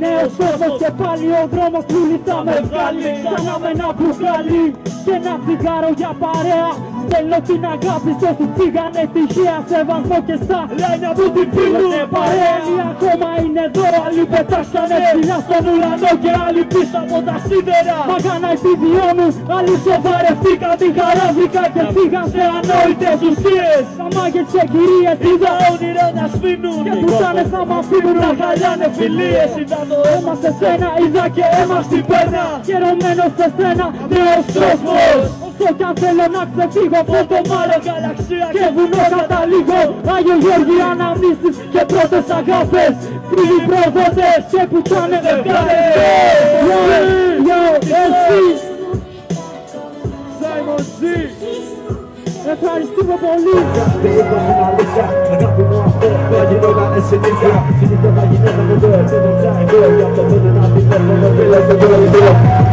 Νέος κόσμος και πάλι ο δρόμος που θα με βγάλει. Ξανά με ένα μπουκάλι και ένα τσιγάρο για παρέα. Στέλνω την αγάπη σε όσους φύγανε τυχαία. Σεβασμό και στα λένια που την πίνουν παρέα. Άλλοι ακόμα είναι εδώ, άλλοι πετάξανε ψηλά στον ουρανό και άλλοι πίσω από τα σίδερα. Μαγάνα επιβιώνουν, άλλοι σοβαρευτήκαν την χαρά βρήκα και φύγαν σε ανόητες ουσίες. Τα μάγες και κυρίες είδα όνειρα να σβήνουν και πουτάνες να μ' αφήνουν να χαλιάνε φιλίες. Είδα το αίμα σε σένα, είδα και αίμα στην πένα. Χαιρωμένος σε σένα, νέος κόσμος. Όσο κι αν θέλω να ξεφύγω από το μάρο γαλαξία και βουνό καταλήγω. Άγιο Γιώργη αναμνήσεις και πρώτες αγάπες. Φίλοι προδότες και πουτάνες ευκάλες. Yo, εσύ Simon G. Ευχαριστούμε πολύ. Αγάπη είναι αλήθεια, αγάπη μου αυτό το γινόταν συνήθεια. Συνήθεια θα γινόταν εδώ, έτσι το ψάχνω. Γι' αυτό πέντε να την έχω, με φίλες στο κοροϊδό.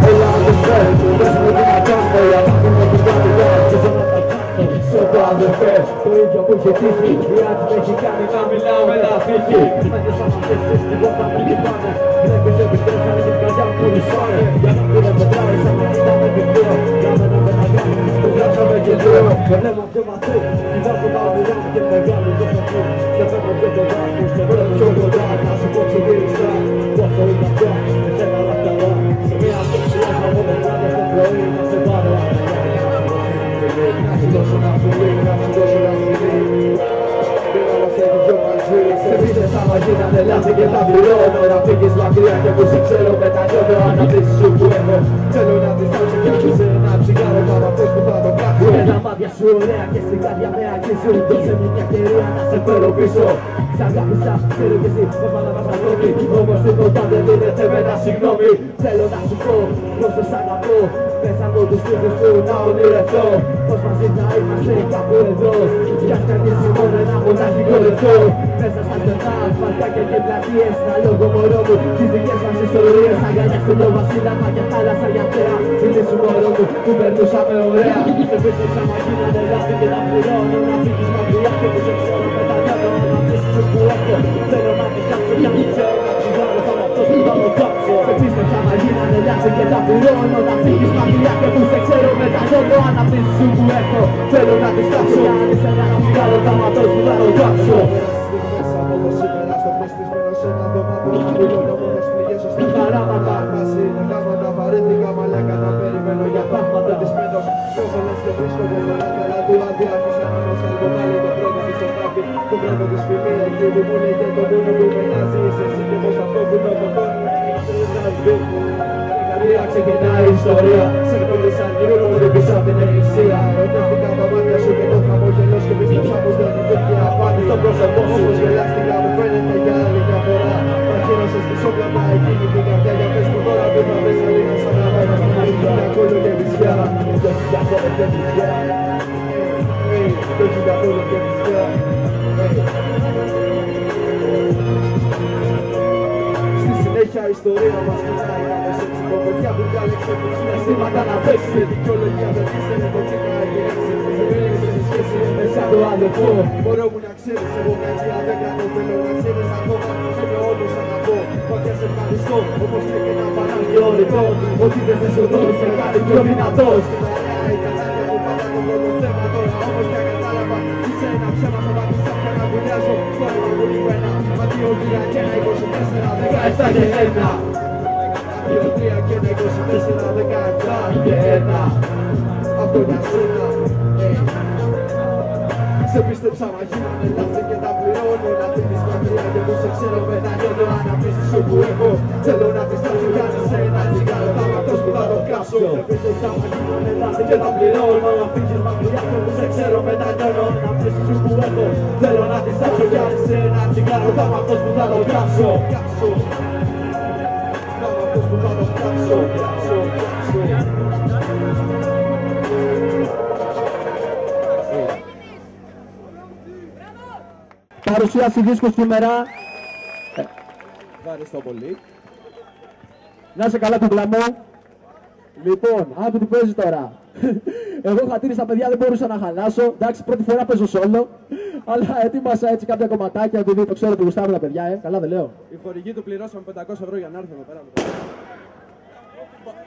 Έλα αδερφέ, δες μου τι να κάνω. Η αγάπη μου την κάνει τώρα και δεν θα τα κάνω. Σ' το αδερφέ, το ίδιο που είχε τύχει. Η άτζη με έχει κάνει να μιλάω με τα θήκη. Μένες σαν αυτές τις τίποτα με λυπάνε. Βλέπεις επιτρέψα με την καρδιά μου που ρησάνε. Για να μην μετράει σαν να ήταν επιπλέον. Για μένα με τα γράμμα, το γράψαμε και λέω. Με βλέμμα πιο βαθύ, κοιτάζω τα όνειρά μου και μεγάλο το φωτό. Σε φεύγω πιο κοντά μου, σε βλέπω πιο κοντά. Να σου πω ξεγύριστα, πόσο είναι αυτά, με θέλω όλα καλά. Σε μια τόξη έχω μετά στο πρωί να σε πάρω. Να σου δώσω να φυλί, να σου δώσω να φυλί. Πήρα μας έχει δυο μαζί. Σε πίστες άμα γίνανε λάθη και τα πληρώνω. Να φύγεις μακριά και που σε ξέρω μετανιώνω. Αναπτύσσεις σου που έχω, θέλω να τις δώσω κι άκουσε ένα τσιγάρο παρά αυτός που θα το κάτω. Ένα μάτια σου ωραία και στην καρδιά με αγγίζουν. Δώσε μου μια ευκαιρία να σε φέρω πίσω. Σ' αγάπησα, ξέρω κι εσύ, με παραπαταγώνει. Όμως τίποτα δεν δίνεται με ένα συγγνώμη. Θέλω να σου πω, πως σε σ' αγαπώ. Πες από τους φίλους του να ονειρευτώ. Πως μαζί να είμαστε κάπου εδώ. Κι ας κανείς μόνο ένα μονάχικο λεπτό. Μέσα στα στενά, ασφαλτάκια και πλατείες. Να λόγω μωρό μου, τις δικές μας ιστορίες. Αγκαλιά στο το βασίλαμα και θάλασσα για θέα. Είναι σου μωρό μου, που περνούσαμε ωραία. Σε πίστες άμα γίνανε λάθη και τα πληρώνω. Να φύγεις μακριά και που σε ξέρω μετανιώνω. Να πείσεις σου που έχω, θέλω να τις κάψω. Κι αν δεν ξέρω να τσιγάρω, θα με αυτός που θα το κάψω. Σε πίστες άμα γίνανε λάθη και τα πληρώνω. Να φύγεις μακριά και που σε ξέρω μετανιώνω. Να πείσεις σου που έχω, θέλω να τις κάψω. Κι αν δεν ξέρω να τσιγάρω, θα με αυτός που θα το κάψω. Στα χαράματα μαζί είναι γάμματα, βαρέθηκα μαλάκα να περιμένω για πράγματα. Δυσμένος, όσο λες και βρίσκω εγώ πολλά καλά του άδεια. Αφήσα να μας αλγοβάλει το πρώτο της εγγράφη. Το πρώτο της φυλή, εκεί που μου λέει και το μόνο που με νοιάζει. Είσαι εσύ και πως αυτό που το κοντώνει Καρδία ξεκινάει η ιστορία. Σε πέλης αργυρού που λείπεις απ' την εκκλησία. Ερωτήθηκα τα μάτια σου και το χαμόγελος και πίστεψα πως δεν υπήρχε απάτη στο πρόσωπό σου. Όπως γελάστηκα μου φαίνεται για άλλη μια φορά. Μαχαίρωσες τη σόκλαμα εκείνη την καρδιά. Για πες μου τώρα που θα πες αλήθεια σαν να πάει μας στην αλήθεια. Κόλλο και βυσιά, το χιλιάκολο και βυσιά. Το χιλιάκολο και βυσιά. Στη συνέχεια η ιστορία μας μιλάει. Φωτιά που κάλυψε που συναισθήματα να παίξει. Δικαιολογία δεν πίστευε το τι να αγγίξει. Επέλεξε τη σχέση με σαν το αδελφό. Μπορώ μου να ξέρεις, εγώ κάτι δεν κάνω. Θέλω να ξέρεις ακόμα και με όλους αγαπώ. Πότε σε ευχαριστώ, όπως και ένα παράγει όριτο. Ότι δεν σε σωτώνει σε κάτι πιο δυνατός. Στην παρέα η κατάρια μου πάντα το πρώτο θέμα τώρα. Όμως πια κατάλαβα, είσαι ένα ψέμα στο μάτια πια να βουλιάζω. Στο αίμα μου λίγο ένα, ματί οδηγά και ένα 24, 17 και 1. 2-3 και ένα 24, 17 και 1. Αυτό για σένα. Σε πίστεψα μα γίνανε λάθη και τα πληρώνω. Να φύγεις μακριά και που σε ξέρω μετανιώνω. Αναπτύσσεις σου που έχω, θέλω να τις τάσω. Κάνε σε ένα τσιγάρο, θα είμαι αυτός που θα το κάψω. Σε πίστεψα μα γίνανε λάθη και τα πληρώνω. Να φύγεις μακριά και που σε ξέρω μετανιώνω. Αναπτύσσεις σου που έχω, θέλω να τις τάσω. Κάνε σε ένα τσιγάρο, θα είμαι αυτός που θα το κάψω. Παρουσίαση δίσκου σήμερα. Ευχαριστώ πολύ. Να είσαι καλά κουκλά μου. Λοιπόν, άκου τι παίζει τώρα. Εγώ χατήρισα, παιδιά, δεν μπορούσα να χαλάσω. Εντάξει, πρώτη φορά παίζω solo. Αλλά ετοίμασα έτσι κάποια κομματάκια, επειδή το ξέρω ότι γουστάρουν τα παιδιά, καλά δεν λέω. Η χορηγή του πληρώσαμε 500 ευρώ για να έρθει εδώ πέρα.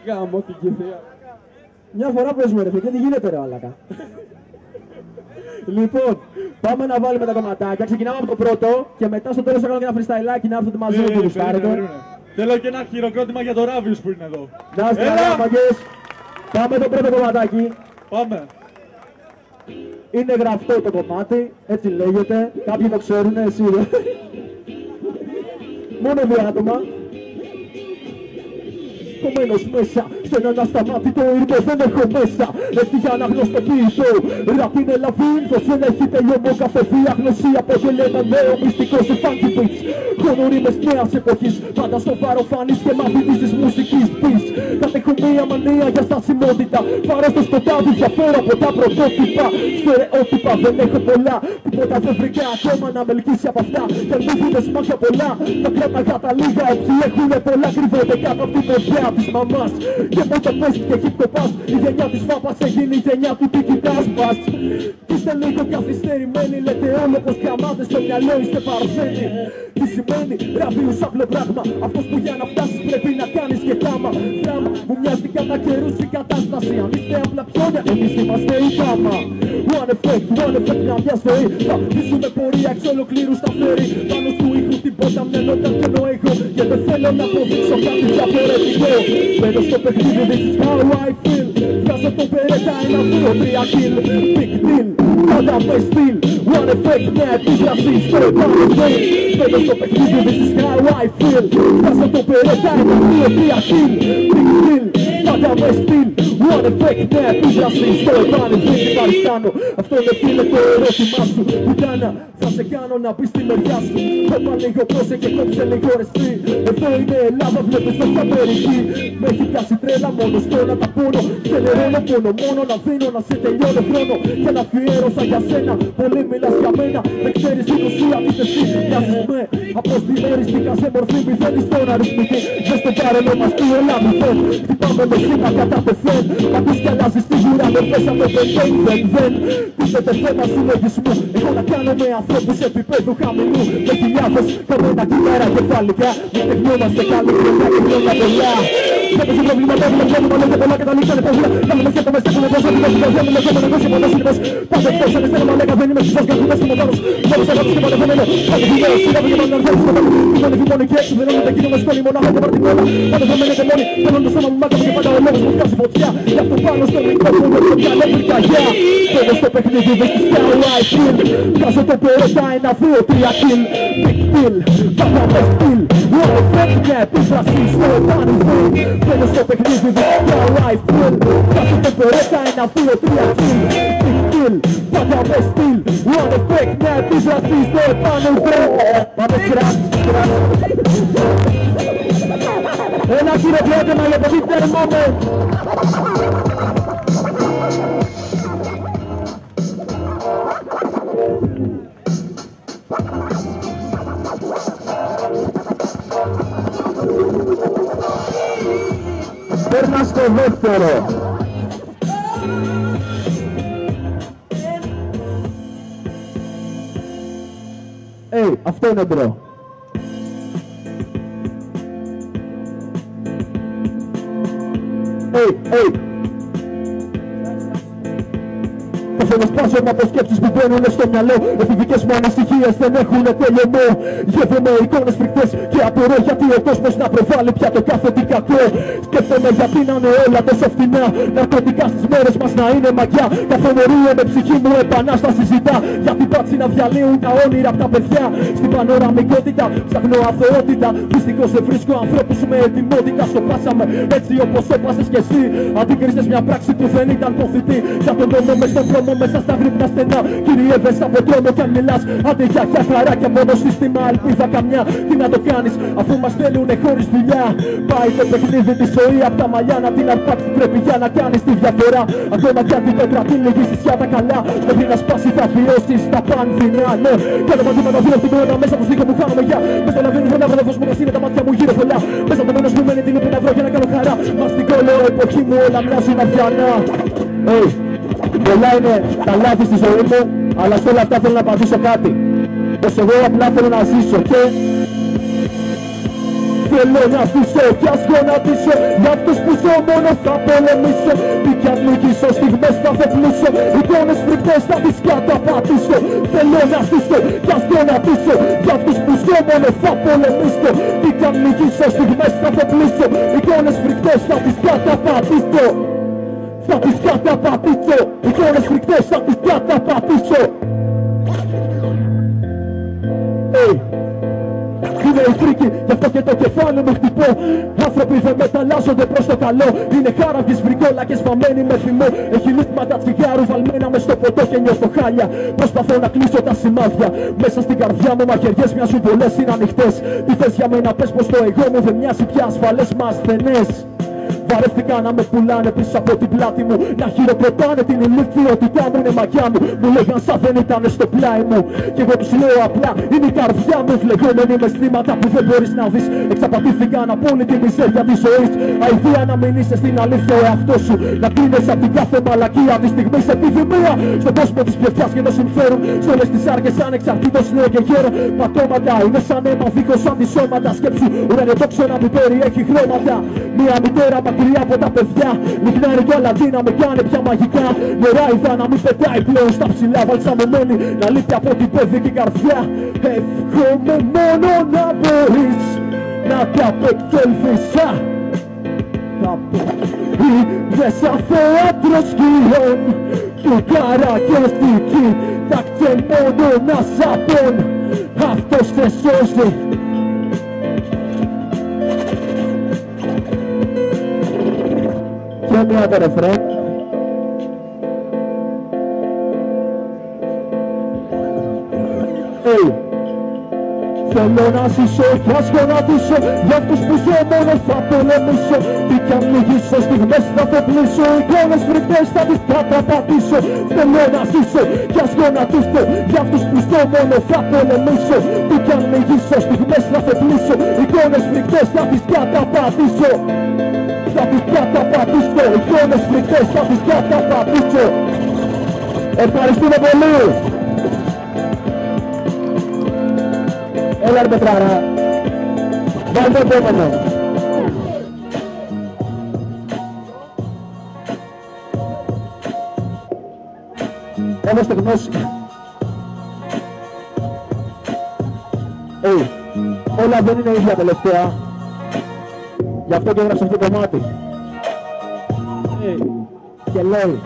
Γάμο την κηδεία. Μια φορά παίζουμε ρε φίλε, τι γίνεται ρε μαλάκα. Λοιπόν, πάμε να βάλουμε τα κομματάκια. Ξεκινάμε από το πρώτο και μετά στο τέλος θα κάνω και ένα freestyle να έρθετε μαζί μου που γουστάρετε. Θέλω και ένα χειροκρότημα για το Ράβιους που είναι εδώ. Να είστε καλά, μαγκές. Πάμε το πρώτο κομματάκι. Πάμε. Είναι γραφτό το κομμάτι, έτσι λέγεται. Κάποιοι το ξέρουν, εσύ δεν. Μόνο δύο άτομα. Κομμένος μέσα, σε έναν ασταμάτητο ήρμο δεν έχω μέσα. Έτσι για να γνωστοποιήσω, ραπ είναι λαβίνθος, δεν έχει τελειωμό κάθε διάγνωση. Αποτελεί ένα νέο μυστικό σε funky beats. Χρόνο ρήμες νέας εποχής, πάντα στο βάρο φανείς και μαθητής της μουσικής πεις. Κατέχω μία μανία για στασιμότητα, πάρω στο σκοτάδι, διαφέρω από τα πρωτότυπα. Στερεότυπα δεν έχω πολλά, τίποτα δεν βρήκα ακόμα να με ελκύσει από αυτά. Και αν μου δίνες μάτια πολλά, θα κράταγα τα λίγα. Όποιοι έχουνε πολλά κρυβόνται κάτω από την παιδιά της μαμάς. Και μόνο πες και χυπτοπάς, η γενιά της φάπας έγινε η γενιά του τι κοιτάς μας. Κι είστε λίγο καθυστερημένοι, λέτε όλο πως καμάτε στο μυαλό είστε παρθένοι. Τι σημαίνει ραβίους απλό πράγμα, αυτός που για να φτάσεις πρέπει να κάνεις και τάμα. Δράμα, μου μοιάζει κατά καιρούς η κατάσταση, αν είστε απλά πιόνια, εμείς είμαστε η κάμα. One effect, μια διασφαιρή, θα βρίσκουμε πορεία εξ ολοκλήρου στα φέρη. Πάνω του ήχου τίποτα μυαλόταν και εννοώ εγώ, και δεν θέλω να αποδείξω κάτι διαφορετικό. Μπαίνω στο παιχνίδι, this is how I feel. Βγάζω το περέτα, 1, 2, 3 kill. Big deal, πάντα με στυλ. One effect, μια επίγραφη στο επάνω. Μπαίνω στο παιχνίδι, this is how I feel. Βγάζω το περέτα, 1, 2, 3 kill. Big deal, πάντα με στυλ. One effect, μια επίγραφη στο επάνω. Δεν παριστάνω, αυτό είναι φίλε το ερώτημά σου. Πουτάνα, θα σε κάνω να μπεις στη μεριά σου. Κόπα λίγο πρόσεχε, κόψε λίγο ρεστή. Εδώ είναι Ελλάδα, βλέπεις το Αμερική. Με έχει πιάσει τρέλα μόνο στο να τα πόνο. Ξενερώνω πόνο μόνο να δίνω να σε τελειώνω χρόνο. Και να αφιέρωσα για σένα, πολύ μιλάς για μένα. Δεν ξέρεις την ουσία της εσύ, μοιάζεις με. Απλώς δημιουργήθηκα σε μορφή μηδένης στον αριθμητή. Μες στο παρελό μας τι όλα μηδέν. Χτυπάμε με σήμα κατά τεθέν. Ακούς κι αλλάζεις τη γύρα, δεν πες από πεντέν, δεν. Τίθεται θέμα συλλογισμού. Έχω να κάνω με ανθρώπους επίπεδου χαμηλού. Με χιλιάδες καμένα κυτάρα κεφαλικά. Μην τεχνιόμαστε καλή χρονιά και χρόνια πολλά. Βλέπεις το πρόβλημα, το έβλεπε πρόβλημα, λέγε πολλά και τα λήξανε πόδια. Κάμε με σκέφτομαι, στέφουμε τόσο, την τόσο, το με λεγόμενο, εγώ συμμονώ συνεπώς. Πάντα εκτός, αν εστέλα μαλέκα, δεν είμαι σωστός, καθημές και μοντάρος. Μόνος αγάπης και παντεφεμένο, πάντα χιλιάδες, σίγαβη και πάντα αρχαίους στο τέλος. Είμαι φημόνοι και έξω, δεν όνειται εκείνο με σκόνη, μονάχα και παρτιμόνα. Πάντα δεμένε και μόνοι, θέλουν το σώμα μου μάκαμε και πάντα ο λόγος μου βγάζει φωτιά. Γι' αυτό πάνω στο μικρόφωνο και μυαλό βρικαγιά. Θέλω στο παιχνίδι, this is how I feel. Βγάζω το περέτα, 1, 2, 3 kill. Big deal, πάντα με στυλ. One effect, μια επίφραση στο επάνω βέλ. Θέλω στο παιχνίδι, this is how I feel. Βγάζω το περέτα, 1, 2, 3 kill. Big deal, πάντα με στυλ. One effect, μια επίφραση στο επάνω βέλ. Πάμε κράτ, κράτ. Ένα χειροκρότημα για το Winter Moment. Παίρνα στο δεύτερο. Αυτό είναι μπρο. Θέλω σπάσωμα από σκέψεις που μπαίνουνε στο μυαλό. Εφηβικές μου ανησυχίες δεν έχουνε τελειωμό. Γεύομαι εικόνες φρικτές και απορώ γιατί ο κόσμος να προβάλλει πια το κάθε τι κακό. Σκέφτομαι γιατί να είναι όλα τόσο φτηνά. Ναρκωτικά στις μέρες μας να είναι μαγιά. Καθομερία με ψυχή μου επανάσταση ζητά. Γιατί πάτσι να διαλύουν τα όνειρα απ' τα παιδιά. Στην πανοραμικότητα ψάχνω αθωότητα. Δυστυχώς δεν βρίσκω ανθρώπους με ετοιμότητα. Στο πάσαμε έτσι όπως έπασες κι εσύ. Αντίκρισες μια πράξη που δεν ήταν ποθητή. Σαν τον νόμο μες στον δρόμο μέσα στα γρύπνα στενά. Κυριεύες από τρόμο κι αν μιλάς. Άντε για χαρά και μόνο σύστημα ελπίδα καμιά. Τι να το κάνεις αφού μας θέλουνε χωρίς δουλειά. Πάει το παιχνίδι τη ζωή απ' τα μαλλιά. Να την αρπάξεις πρέπει για να κάνεις τη διαφορά. Ακόμα κι αν την πέτρα την λυγίσεις για τα καλά. Μέχρι να σπάσει θα βιώσεις τα πανδυνά. Ναι, κάνω μαθήματα δύο την ώρα μέσα από στίχο μου χάνομαι για. Μες στο λαβίνι δεν άβραδο φως μου κασίνε τα μάτια μου γύρω πολλά. Μέσα από το μόνος μου μένει την λούπη να βρω για να κάνω χαρά. Μα στην κόλλο εποχή μου όλα μοιάζουν αδιανά. Πολλά είναι τα λάθη στη ζωή μου, αλλά σε όλα αυτά θέλω να απαντήσω κάτι. Πως εγώ απλά θέλω να ζήσω και θέλω να ζήσω κι ας γονατίσω. Για αυτούς που ζω μόνο θα πολεμήσω. Τι κι αν νικήσω, στιγμές θα θεπλήσω. Εικόνες φρικτές θα τις καταπατήσω. Θέλω να ζήσω κι ας γονατίσω. Για αυτούς που ζω μόνο θα πολεμήσω. Τι κι αν νικήσω, στιγμές θα θεπλήσω. Εικόνες φρικτές θα τις καταπατήσω. Θα τις καταπατήσω. Εικόνες φρικτές θα τις καταπατήσω. Είναι η φρίκη, γι' αυτό και το κεφάλι μου χτυπώ. Άνθρωποι δεν μεταλλάσσονται προς το καλό. Είναι χάραγγες, βρικόλακες, βαμμένοι με θυμό. Έχει λίτματα τσιγάρου βαλμένα μες στο ποτό και νιώθω χάλια. Προσπαθώ να κλείσω τα σημάδια μέσα στην καρδιά μου, μαχαιριές μοιάζουν πολλές, είναι ανοιχτές. Τι θες για μένα, πες πως το εγώ μου δεν μοιάζει πια ασφαλές, μα ασθενές. Βαρέθηκα να με πουλάνε πίσω από την πλάτη μου, να χειροκροτάνε την ηλικιότητά μου, είναι μαγιά μου. Μου λέγαν σαν δεν ήταν στο πλάι μου. Κι εγώ τους λέω απλά, είναι η καρδιά μου. Φλεγόμενοι με αισθήματα που δεν μπορείς να δεις. Εξαπατήθηκαν από όλη τη μιζέρια της ζωής. Αηδία να μην είσαι στην αλήθεια ο εαυτός σου. Να κρίνεις απ' την κάθε μαλακία τη στιγμή σε επιδημία. Στον κόσμο της πιωτιάς και το συμφέρον. Σ' όλες τις άρκες ανεξαρτήτως νέο και γέρο. Πατώματα είναι σαν αίμα δίχως αντισώματα. Σκέψου ουρανιοτόξο να μην περιέχει χρώματα. Μια μητέρα μακριά από τα παιδιά. Λιχνάρι κι όλα να με κάνει πια μαγικά. Νεράιδα να μην πετάει πλέον στα ψηλά. Βαλσαμωμένη να λείπει από την παιδική καρδιά. Εύχομαι μόνο να μπορείς να τα απεξέλθεις. Είμαι σαν θέατρο σκυλών του καρακιωστική. Θα μόνο να σαπών. Αυτός σε σώζει. Και μια το ρεφρέν. Θέλω να ζήσω κι ας γονατίσω. Για αυτούς που ζω μόνο θα πολεμήσω. Τι κι αν νικήσω, στιγμές θα θεπλήσω. Εικόνες φρικτές θα τις καταπατήσω. Θέλω να ζήσω κι ας γονατίσω. Για αυτούς που ζω μόνο θα πολεμήσω. Τι κι αν νικήσω, στιγμές θα θεπλήσω. Εικόνες φρικτές θα τις καταπατήσω. Θα τις καταπατήσω. Εικόνες φρικτές θα τις καταπατήσω. Ευχαριστούμε πολύ. Έλα ρε Πετράρα. Βάλτε το επόμενο. Όμως το γνώση. Όλα δεν είναι ίδια τελευταία. Γι' αυτό και έγραψα αυτό το κομμάτι. Και λέει: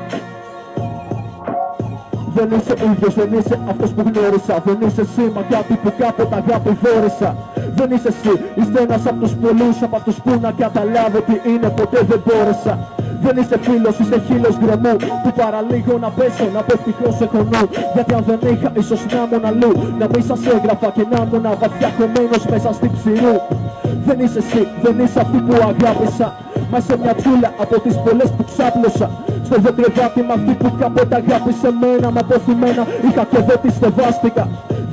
δεν είσαι ίδιος, δεν είσαι αυτός που γνώρισα. Δεν είσαι εσύ, μα κάτι που κάποτε αγάπη φόρεσα. Δεν είσαι εσύ, είστε ένας από τους πολλούς. Από αυτούς που να καταλάβω τι είναι, ποτέ δεν μπόρεσα. Δεν είσαι φίλος, είσαι χείλος γκρεμού. Που παραλίγο να πέσω, να πέφτει σε χωνού. Γιατί αν δεν είχα, ίσως να ήμουν αλλού. Να μην σας έγραφα και να ήμουν βαθιά χωμένος μέσα στη ψηρού. Δεν είσαι εσύ, δεν είσαι αυτή που αγάπησα. Μα είσαι μια τσούλα από τις πολλές που ξάπλωσα. Στο ίδιο κρεβάτι με αυτή που κάποτε αγάπησε μένα. Μα αποθυμένα είχα και δεν τη στεβάστηκα.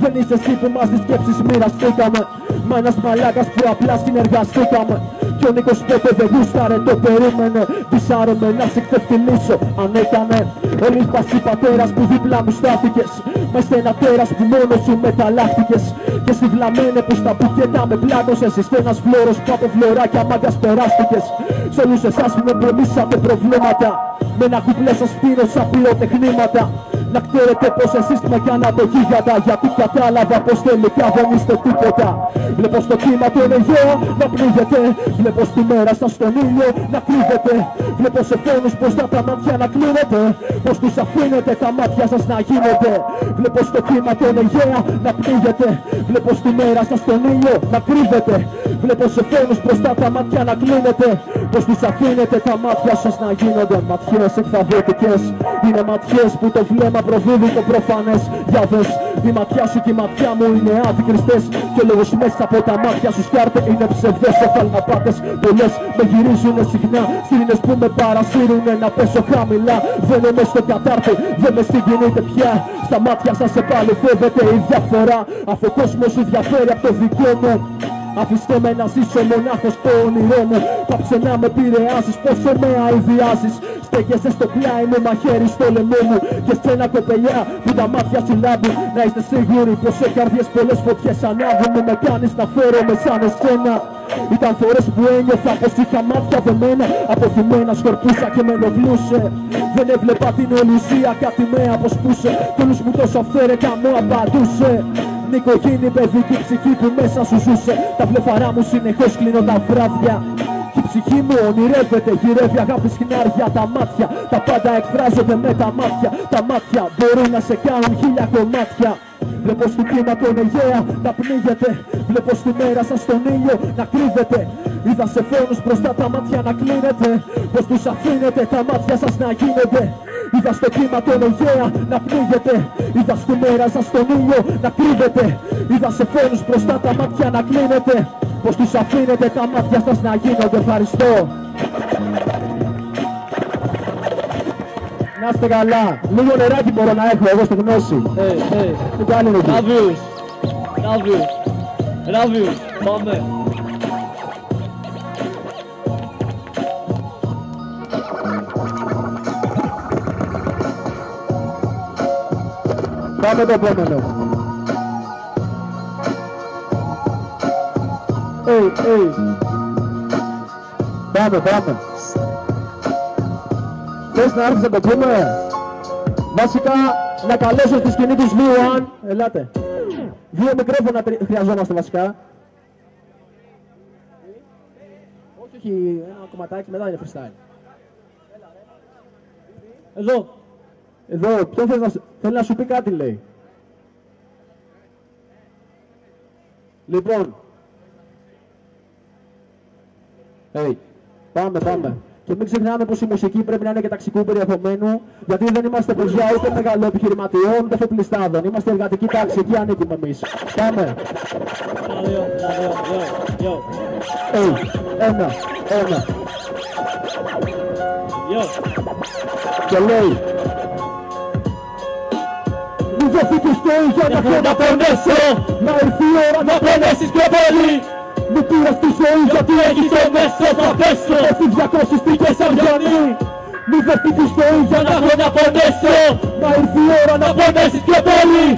Δεν είσαι εσύ που μας τις σκέψεις μοιραστήκαμε. Μα ένας μαλάκας που απλά συνεργαστήκαμε. Κι ο Νίκος πότε δεν γούσταρε, το περίμενε. Δυσάρεμε να σε ξεφτυλίσω αν έκανε. Όλοι πασί πατέρας που δίπλα μου στάθηκες. Μα είστε ένα τέρας που μόνος σου μεταλλάχτηκες. Και στη βλαμένε που στα μπουκέτα με πλάκωσες. Είστε ένας φλόρος που από φλωράκια μάγκας περάστηκες. Σ' όλους εσάς που με προμήσατε προβλήματα. Με ένα κουπλέ σας φτύνω σαν πυροτεχνήματα. Να ξέρετε πως εσείς με κάνατε γίγαντα. Γιατί κατάλαβα πως τελικά δεν είστε τίποτα. Βλέπω στο κύμα τον Αιγαίο να πνίγεται. Βλέπω στη μέρα σας τον ήλιο να κρύβεται. Βλέπω σε φόνους πως τα μάτια να κλείνετε. Πως τους αφήνετε τα μάτια σας να γίνετε. Βλέπω στο κύμα τον Αιγαίο να πνίγεται. Βλέπω στη μέρα σας τον ήλιο να κρύβεται. Βλέπω σε φόνους πως τα μάτια να κλείνετε. Πως τους αφήνετε τα μάτια σας να γίνονται. Ματιές εκθαδοτικές. Είναι ματιές που το βλέμμα προδίδει το προφανές. Για δες, η ματιά σου και η ματιά μου είναι αντικριστές. Και ο λόγος μέσα από τα μάτια σου σκιάρτε είναι ψευδές οφαλμαπάτες. Πολλές με γυρίζουνε συχνά, σιρήνες που με παρασύρουνε να πέσω χαμηλά. Δεν είμαι στο κατάρτι, δεν με συγκινείτε πια. Στα μάτια σας επαληθεύεται η διαφορά. Αφού ο κόσμος σου διαφέρει από το δικό μου. Αφήστε με να ζήσω μονάχος το όνειρό μου. Πάψε να με επηρεάσεις, πόσο με αηδιάζεις. Στέκεσαι στο πλάι μου, μαχαίρι στο λαιμό μου. Και σένα κοπελιά που τα μάτια σου λάμπουν. Να είστε σίγουροι πως σε καρδιές πολλές φωτιές ανάβουν. Μου με κάνεις να φέρομαι σαν εσένα. Ήταν φορές που ένιωθα πως είχα μάτια δεμένα. Αποθυμένα σκορπούσα και με ενοχλούσε. Δεν έβλεπα την ολουσία, κάτι με αποσπούσε. Κι όλους μου τόσο αυθαίρετα μου απαντούσε. Νοικοκίνη παιδική ψυχή που μέσα σου ζούσε. Τα βλεφαρά μου συνεχώς κλείνω τα βράδια. Και η ψυχή μου ονειρεύεται, γυρεύει αγάπη σκηνάρια. Τα μάτια, τα πάντα εκφράζονται με τα μάτια. Τα μάτια μπορούν να σε κάνουν 1000 κομμάτια. Βλέπω στο κύμα τον Αιγαία να πνίγεται. Βλέπω στη μέρα σας τον ήλιο να κρύβεται. Είδα σε φόνους μπροστά τα μάτια να κλείνετε. Πως τους αφήνετε τα μάτια σας να γίνονται. Είδα στο κύμα τον Αιγαία να πνίγεται. Είδα στη μέρα σας τον ήλιο να κρύβεται. Είδα σε φόνους μπροστά τα μάτια να κλείνετε. Πως τους αφήνετε τα μάτια σας να γίνονται. Ευχαριστώ. Να είστε καλά. Λίγο νεράκι μπορώ να έχω εγώ στη γνώση. Τι κάνετε εκεί? Love you. Πάμε. Πάμε το επόμενο. Πάμε. Θες να έρθεις να το πούμε? Βασικά, να καλέσω στη σκηνή τους V1. Ελάτε. 2 μικρόφωνα χρειαζόμαστε βασικά. Όχι, ένα κομματάκι μετά είναι freestyle. Εδώ, ποιο θέλει να σου πει κάτι, λέει. Λοιπόν. Πάμε. Και μην ξεχνάμε πως η μουσική πρέπει να είναι και ταξικού περιεχομένου, γιατί δεν είμαστε παιδιά ούτε μεγάλο επιχειρηματιών, ούτε εφοπλιστάδων. Είμαστε εργατική τάξη, εκεί ανήκουμε εμείς. Πάμε. Ένα. Και λέει. Μη δοθήκες το για να πονέσω, να έρθει η ώρα να πονέσεις πιο πολύ. Μου πήρας τη ζωή γιατί έχεις το μέσο, θα πέσω. Εσύ 200 στήκες αυγιανοί. Μη δοθήκες το για να πονέσω, να έρθει η ώρα να πονέσεις πιο πολύ.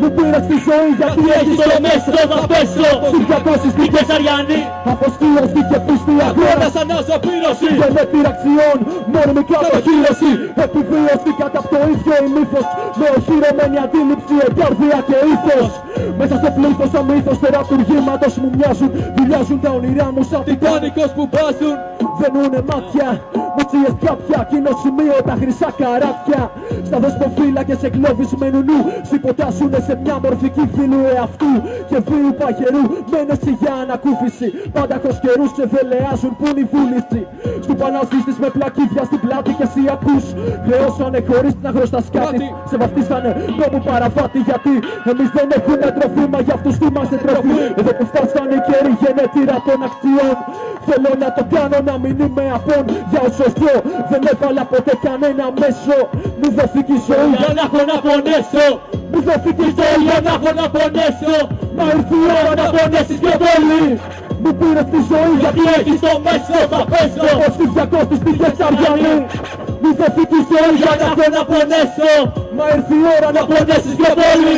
Μου πήρας τη ζωή γιατί έχεις το μέσο, θα πέσω. Εσύ 200 στήκες αυγιανοί. Αφοσκύρωση και πίστη αγώνας αναζωπήρωση. Και με πειραξιών, μόνιμη κατοχήρωση. Επιβίωση κατά το ίδιο η μύθος. Με οχυρωμένη αντίληψη, εγκάρδια και ήθος. Μέσα στο πλήθος ο μύθος τερατουργήματος μου μοιάζουν. Βουλιάζουν τα όνειρά μου σαν τιτάνικος που μπάζουν. Δενούνε μάτια, μουτσίες πιάπια, κοινό σημείο τα χρυσά καράτια. Στα δεσποφύλακες εγκλωβισμένου νου, συμποτάσουνε σε μια μορφική φίλου εαυτού. Και βίου παγερού, μένεσαι για ανακούφιση. Πάντα καιρούς σε δελεάζουν που είναι η βούληση. Στου παναζίστης με πλακίδια στην πλάτη και εσύ ακούς. Χρεώσανε χωρίς να χρωστασκάτη. Σε βαφτίσανε νόμου παραβάτη γιατί εμείς δεν έχουμε τροφήμα, για αυτούς είμαστε τροφή. Εδώ που φτάσανε οι καιροί γενέτειρα των ακτιών. Θέλω να το κάνω να μην είμαι απόν. Για όσο ζω δεν έβαλα ποτέ κανένα μέσο. Μου δόθηκε η ζωή για να έχω να πονέσω. Μου δόθηκε η ζωή για να έχω να πονέσω. Μα ήρθε η ώρα να πονέσεις πιο πολύ. Μου πήρες τη ζωή γιατί έχεις το μέσο, θα πέσω. Όπως τις 200 στήκες αυγιανοί. Μου δόθηκε η ζωή για να έχω να πονέσω. Μα ήρθε η ώρα να πονέσεις πιο πολύ.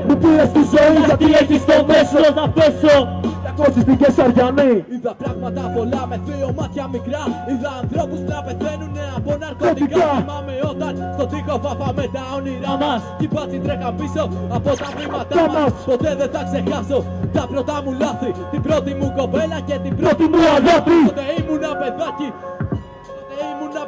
Μου πήρες τη ζωή γιατί έχεις το μέσο, θα πέσω. 200 στήκες αυγιανοί. Είδα πράγματα πολλά με 2 μάτια μικρά. Είδα ανθρώπους να πεθαίνουνε από ναρκωτικά. Θυμάμαι όταν στον τοίχο βάφαμε τα όνειρά μας. Κι οι μπάτσοι τρέχαν πίσω από τα βήματά μας. Ποτέ δεν θα ξεχάσω τα πρώτα μου λάθη. Την πρώτη μου κοπέλα και την πρώτη μου αγάπη. Τότε ήμουνα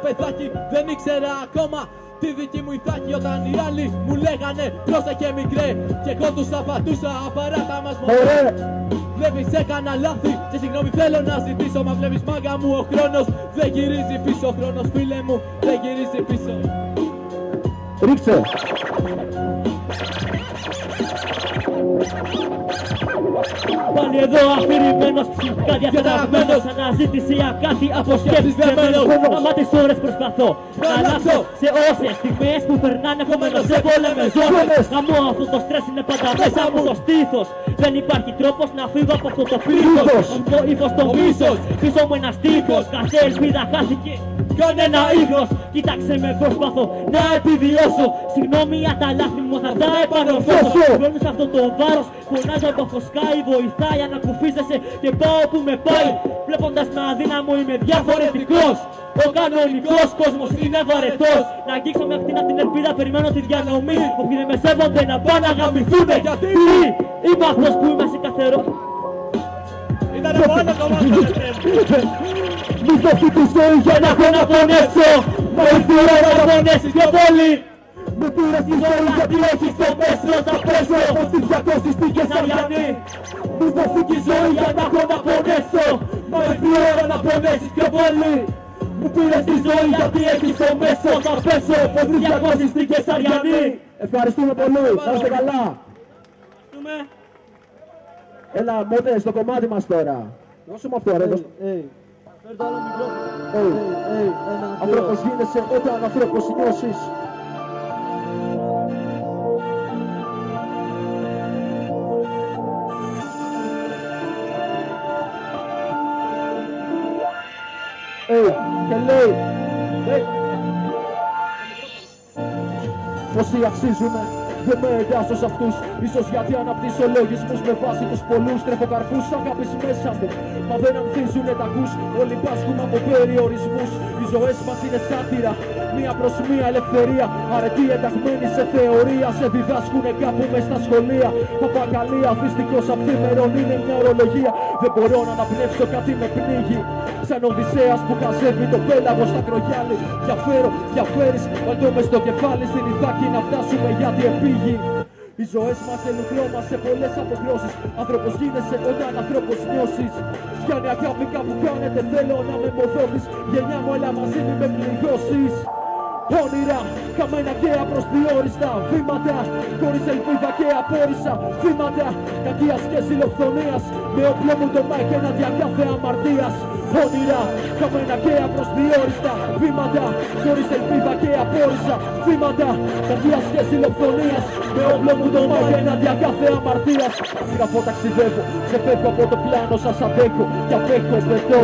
παιδάκι, δεν ήξερα ακόμα τη δική μου ηθάκη. Όταν οι άλλοι μου λέγανε πρόσεχε μικρέ, και εγώ τους απαντούσα απαράτα μας μωρέ. Βλέπεις έκανα λάθη και συγγνώμη θέλω να ζητήσω. Μα βλέπεις μάγκα μου ο χρόνος δεν γυρίζει πίσω. Ο χρόνος φίλε μου δεν γυρίζει πίσω. Ρίξε. Πάλι εδώ αφηρημένος, ψυχικά διαταραγμένος. Αναζήτηση για κάτι από σκέψεις δεμένος. Άμα τις ώρες προσπαθώ να αλλάξω. Σε όσες στιγμές που περνάνε κομμένος σε πόλεμες ζώνες. Γαμώ αυτό το στρες είναι πάντα μέσα μου το στήθος. Δεν υπάρχει τρόπος να φύγω από αυτό το πλήθος. Το ύφος το μίσος, πίσω μου ένας τείχος. Κάθε ελπίδα χάθηκε, κανένα ίχνος. Κοίταξε με, προσπαθώ να επιβιώσω. Συγγνώμη για τα λάθη μου, θα τα επανορθώσω. Βγαίνω σε αυτό το βάρος, φωνάζω το φωσκάει. Βοηθάει, ανακουφίζεσαι και πάω που με πάει. Βλέποντας με αδύναμο είμαι διαφορετικός. Ο κανονικός κόσμος είναι βαρετός. Να αγγίξω με ακτίνα την ελπίδα, περιμένω τη διανομή. Όποιοι δεν με σέβονται να πάνε να γαμηθούνε. Γιατί είμαι αυτός που είμαι σε καθερό. Ήτανε μόνο το μάθο, Μη δώσει τη ζωή για να έχω να πονέσω. Μα ήρθε η ώρα να πονέσεις πιο πολύ. Με πήρες τη ζωή γιατί έχεις το μέσο. Θα πέσω όπως τις 200 στη Κεσαριανή. Μη δώσει τη ζωή για να έχω να πονέσω. Μα ήρθε η ώρα να πονέσεις πιο πολύ. Μου πήρες τη ζωή γιατί έχεις το μέσο. Θα πέσω όπως τις 200 στη Κεσαριανή. Ευχαριστούμε πολύ, να είστε καλά. Έλα, μότε, στο κομμάτι μας τώρα. Δώσε μου αυτό, ρε. Φέρ' το άλλο μικρόφωνο. Ανθρώπος γίνεσαι όταν ανθρώπος νιώσεις. Και λέει πόσοι αξίζουνε, δεν με εντάσσω σε αυτούς. Ίσως γιατί αναπτύσσω λογισμούς με βάση τους πολλούς. Τρέφω καρπούς αγάπης μέσα μου, μα δεν ανθίζουνε τα ακούς. Όλοι πάσχουμε από περιορισμούς. Οι ζωές μας είναι σάτυρα, μία προς μία ελευθερία. Αρετοί ενταγμένοι σε θεωρία, σε διδάσκουνε κάπου μες στα σχολεία. Παπακαλία, δυστυχώς αυθήμερον είναι μια ορολογία. Δεν μπορώ να αναπνεύσω, κάτι με πνίγει. Σαν Οδυσσέας που χαζεύει το πέλαγο στα κρογιάλι. Διαφέρω, διαφέρεις, βάλτο μες στο κεφάλι. Στην Ιθάκη να φτάσουμε γιατί επήγει. Οι ζωές μας ελουκλώμας σε πολλές αποχρώσεις. Άνθρωπος γίνεσαι όταν ανθρώπος νιώσεις. Πιάνει αγάπη κάπου κάνετε, θέλω να με μοδώσεις. Γενιά μου έλα μαζί μου με πληγώσεις. Όνειρα, καμένα και απροσδιόριστα βήματα. Χωρίς ελπίδα και απόρρισα βήματα. Κακίας και ζηλοφθονίας. Με όπλο μου το μάικ ενάντια κάθε αμαρτίας. Όνειρα, καμένα και απροσδιόριστα βήματα. Χωρίς ελπίδα και απόρρισα βήματα. Κακίας και ζηλοφθονίας. Με όπλο μου το μάικ ενάντια κάθε αμαρτίας. Γραφώ, ταξιδεύω, ξεφεύγω από το πλάνο σας αντέχω. Κι απέχω πετώ,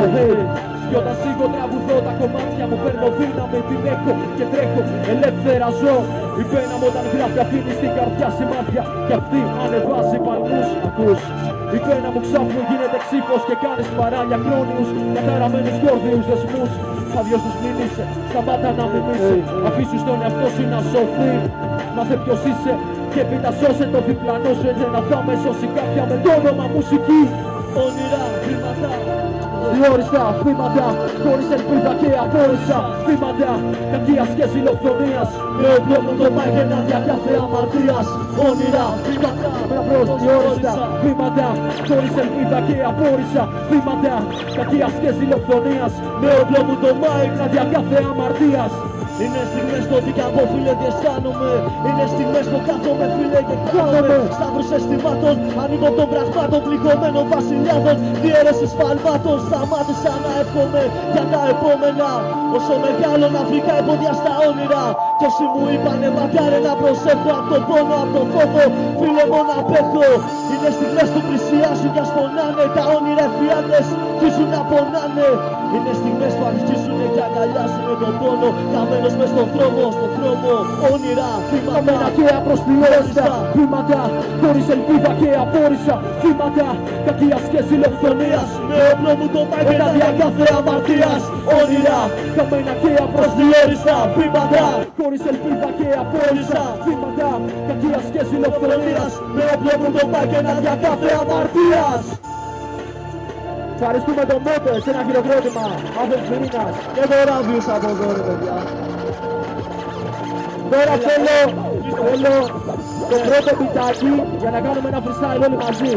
Κι όταν σίγω τραγουδώ τα κομμάτια μου παίρνω δύναμη, την έχω και τρέχω, ελεύθερα ζω. Η πένα μου όταν γράφει αφήνει στην καρδιά σημάδια κι αυτή ανεβάζει παλμούς, ακούς. Η πένα μου ξάφνου γίνεται ξύφος και κάνεις παράλια χρόνιους, καταραμένους γόρδιους δεσμούς. Αδειός τους μην είσαι, σταμάτα να μιμήσει, αφήσου στον εαυτό σου να σωθεί. Μάθε ποιος είσαι και έπειτα σώσε το διπλανό σου, έτσι να θα με σώσει κάποια με το όνομα μουσική. Όνειρα, βήματα. Διόριστα βήματα, χωρίς ελπίδα και απόρρισα βήματα. Κακίας και ζηλοφθονίας, με όπλο μου το μάικ ενάντια κάθε αμαρτίας. Όνειρα, βήματα, μπρος, διόριστα βήματα, χωρίς ελπίδα και απόρρισα βήματα. Κακίας και ζηλοφθονίας, με όπλο μου το μάικ ενάντια κάθε αμαρτίας. Είναι στιγμές το ότι κι από φίλε τι αισθάνομαι. Είναι στιγμές που κάθομαι φίλε και κάθομαι. Σταύρους αισθημάτων, ανοίγω των πραγμάτων, πληγωμένων βασιλιάδων. Διέρεσης φαλμάτων, σταμάτησα να εύχομαι για τα επόμενα. Όσο μεγάλο να βρει εμπόδια στα όνειρα. Κι όσοι μου είπανε μακάρι να προσέχω απ' τον πόνο, απ' τον φόβο, φίλε μου να απέχω. Είναι στιγμές που πλησιάζουν κι ας πονάνε. Τα όνειρα εφιάλτες αρχίζουν να πονάνε. Είναι στιγμές που αρχίζουν και αγκαλιάζουν τον πόνο. Καμένος μες στον δρόμο, όνειρα, καμένα και απροσδιόριστα βήματα, χωρίς ελπίδα και απόρρισα βήματα. Κακίας και ζηλοφθονίας, με όπλο μου το μάικ ενάντια κάθε αμαρτίας. Όνειρα, καμένα και απροσδιόριστα βήματα, χωρίς ελπίδα και απόρρισα βήματα. Κακίας και ζηλοφθονίας, με όπλο μου το μάικ ενάντια κάθε αμαρτίας. Ευχαριστούμε τον Μότε σε ένα χειροκρότημα. Άδελφος Μυρίνας. Και το ράβιους από εδώ ρε παιδιά. Τώρα θέλω το πρώτο πιτάκι για να κάνουμε ένα freestyle όλοι μαζί.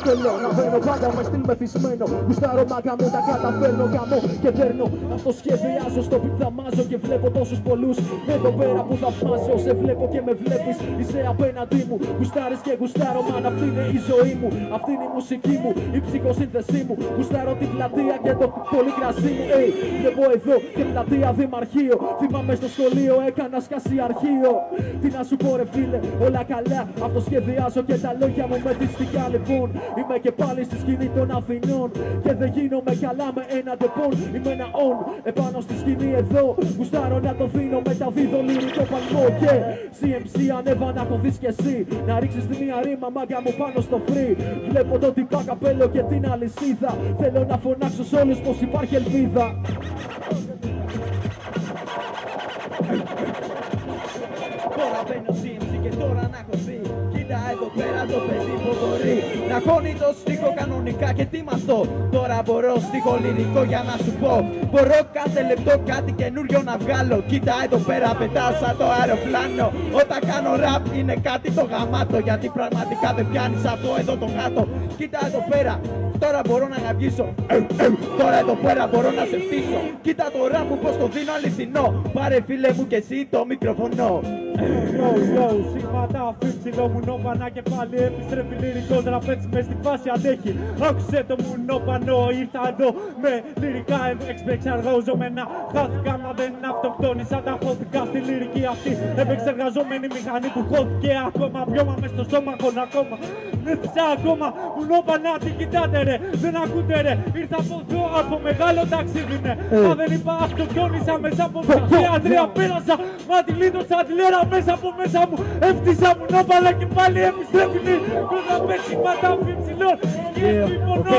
Θέλω να μπαίνω πάντα με στυλ μεθυσμένο. Γουστάρω μάγκα μου, τα καταφέρνω, γαμώ και δέρνω. Αυτό σχεδιάζω, στο beat θαμάζω και βλέπω τόσους πολλούς εδώ πέρα που θαυμάζω. Σε βλέπω και με βλέπεις, είσαι απέναντί μου. Γουστάρεις και γουστάρω, μαν αυτή είναι η ζωή μου. Αυτή είναι η μουσική μου, η ψυχοσύνθεσή μου. Γουστάρω την πλατεία και το πολύ κρασί μου. Βλέπω εδώ και πλατεία δημαρχείο. Θυμάμαι στο σχολείο έκανα σκάση αρχείο. Τι να σου πω ρε φίλε, όλα καλά. Αυτό σχεδιάζω και τα λόγια μου μετιστικά λοιπόν. Είμαι και πάλι στη σκηνή των Αθηνών και δεν γίνομαι καλά με ένα ντεπών. Είμαι ένα on επάνω στη σκηνή εδώ. Γουστάρω να το δίνω, μεταδίδω λυρικό παλμό. Και CMC ανέβα να το δεις κι εσύ. Να ρίξεις τη μία ρήμα μάγκα μου πάνω στο free. Βλέπω το τυπά καπέλο και την αλυσίδα. Θέλω να φωνάξω σ' όλους πως υπάρχει ελπίδα. Τώρα μπαίνω CMC και τώρα να έχω δει. Κοίτα εδώ πέρα το παιδί που μπορεί να χώνει το στίχο κανονικά και τι μ' αυτό. Τώρα μπορώ στίχο λυρικό για να σου πω. Μπορώ κάθε λεπτό κάτι καινούριο να βγάλω. Κοίτα εδώ πέρα πετάω σαν το αεροπλάνο. Όταν κάνω rap είναι κάτι το γαμάτο. Γιατί πραγματικά δεν πιάνεις αυτό εδώ το γάτο. Κοίτα εδώ πέρα. Τώρα μπορώ να γαυγίσω. Τώρα εδώ πέρα μπορώ να σε φτύσω. Κοίτα το rap μου πως το δίνω αληθινό. Πάρε φίλε μου και εσύ το μικροφωνό. Yo, σήματα αφήψιλο μου νόπανα και πάλι επιστρέφει λυρικός ραπέτσι μες στη φάση αντέχει. Άκουσε το μου νόπανο, ήρθα εδώ με λυρικά επεξεργαζόμενα. Χάθηκα μα δεν αυτοκτόνησα, τα χώθηκα στη λυρική αυτή. Επεξεργαζόμενη μηχανή που χώθηκε ακόμα. Βιώμα μες στο στόμαχο ακόμα. Νύχτησα ακόμα, μου νόπανα τι κοιτάτε ρε. Δεν ακούτε ρε, ήρθα από εδώ από μεγάλο ταξίδι ναι. Μα δεν είπα αυτοκτόνησα μέσα από ψυχιατρία πέρασα. Μα τη λίτωσα τη λέρα μέσα από μέσα μου. Ευτύσα μου νόπαλα και πάλι επιστρέφει. Κόντρα πέτσι πατάφι ψηλών. Και έτσι μονό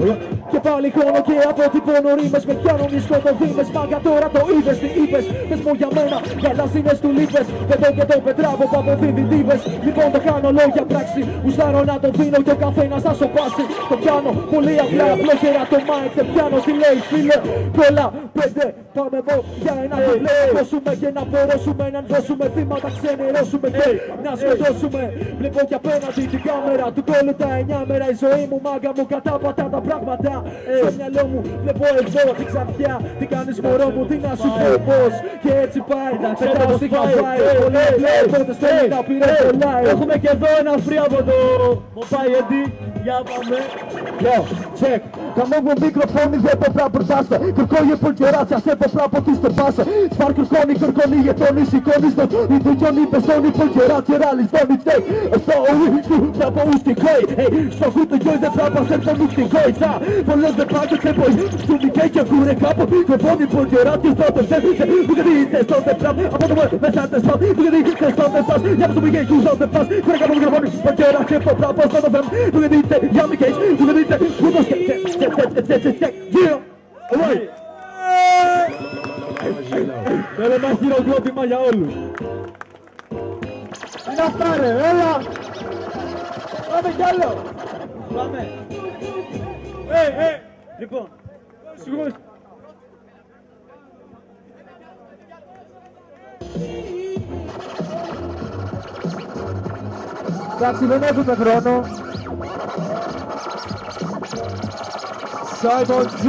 μου Και πάλι χρόνο και αποτυπώνω ρήμες. Με πιάνουν οι σκοτωδίμες. Μάγκα τώρα το είδες, τι είπες. Πες μου για μένα, γαλάζινες του λείπες. Πετώ και το πετράβω που αποδίδει δίβες. Λοιπόν το κάνω λόγια πράξη. Γουστάρω να το δίνω και ο καθένας να σοπάσει. Το κάνω πολύ απλά, απλόχερα το mic. Δεν πιάνω τι λέει φίλε. Κόλλα, πέντε, πάμε εδώ για ένα βιβλίο. Να δώσουμε και να μπορέσουμε να δώσουμε θύματα. Ξενερώσουμε και να σκοτώσουμε. Βλέπω και απέναντι την κάμερα του κόλλου τα 9 μέρα. Η ζωή μου μάγκα μου κατάπατα τα πράγματα. Στο μυαλό μου βλέπω εδώ την ξανθιά. Τι κάνεις μωρό μου, τι να σου πω πως. Και έτσι πάει, πετάω στη χαβάη. Πολύ πλέον, τότε στέλνει να πήρε το live. Έχουμε και εδώ ένα free από το Mobile Eddie. Για πάμε. Yo, check. Камово микрофони ве попра бртаса. Кърко е пълчерация, се попра потисте паса. Свар къркони, къркони е тони си кони знат. И дойдони безони пълчерация, рали зони тей. Сто уи, прапа усти кой. Ей, сто хута джой да прапа сърца нукти кой. Са, волез да пака се бой. Студи кейча куре капо. Къркони пълчерация, стоте се. Бугади те стоте прап. А потом месате спас. Бугади те стоте спас. Няма суми кейчу стоте пас. Куре капо микрофони, пълчерация, попра пас на Бугади те, ями кейч. Бугади те, худос кейч. Yeah! Alright! Θέλω ένα χειροκρότημα για όλους. Είναι αυτά ρε, έλα! Πάμε κι άλλο! Πάμε. Λοιπόν, Συγγνώμη. Εντάξει, δεν έχουμε χρόνο. Simon G.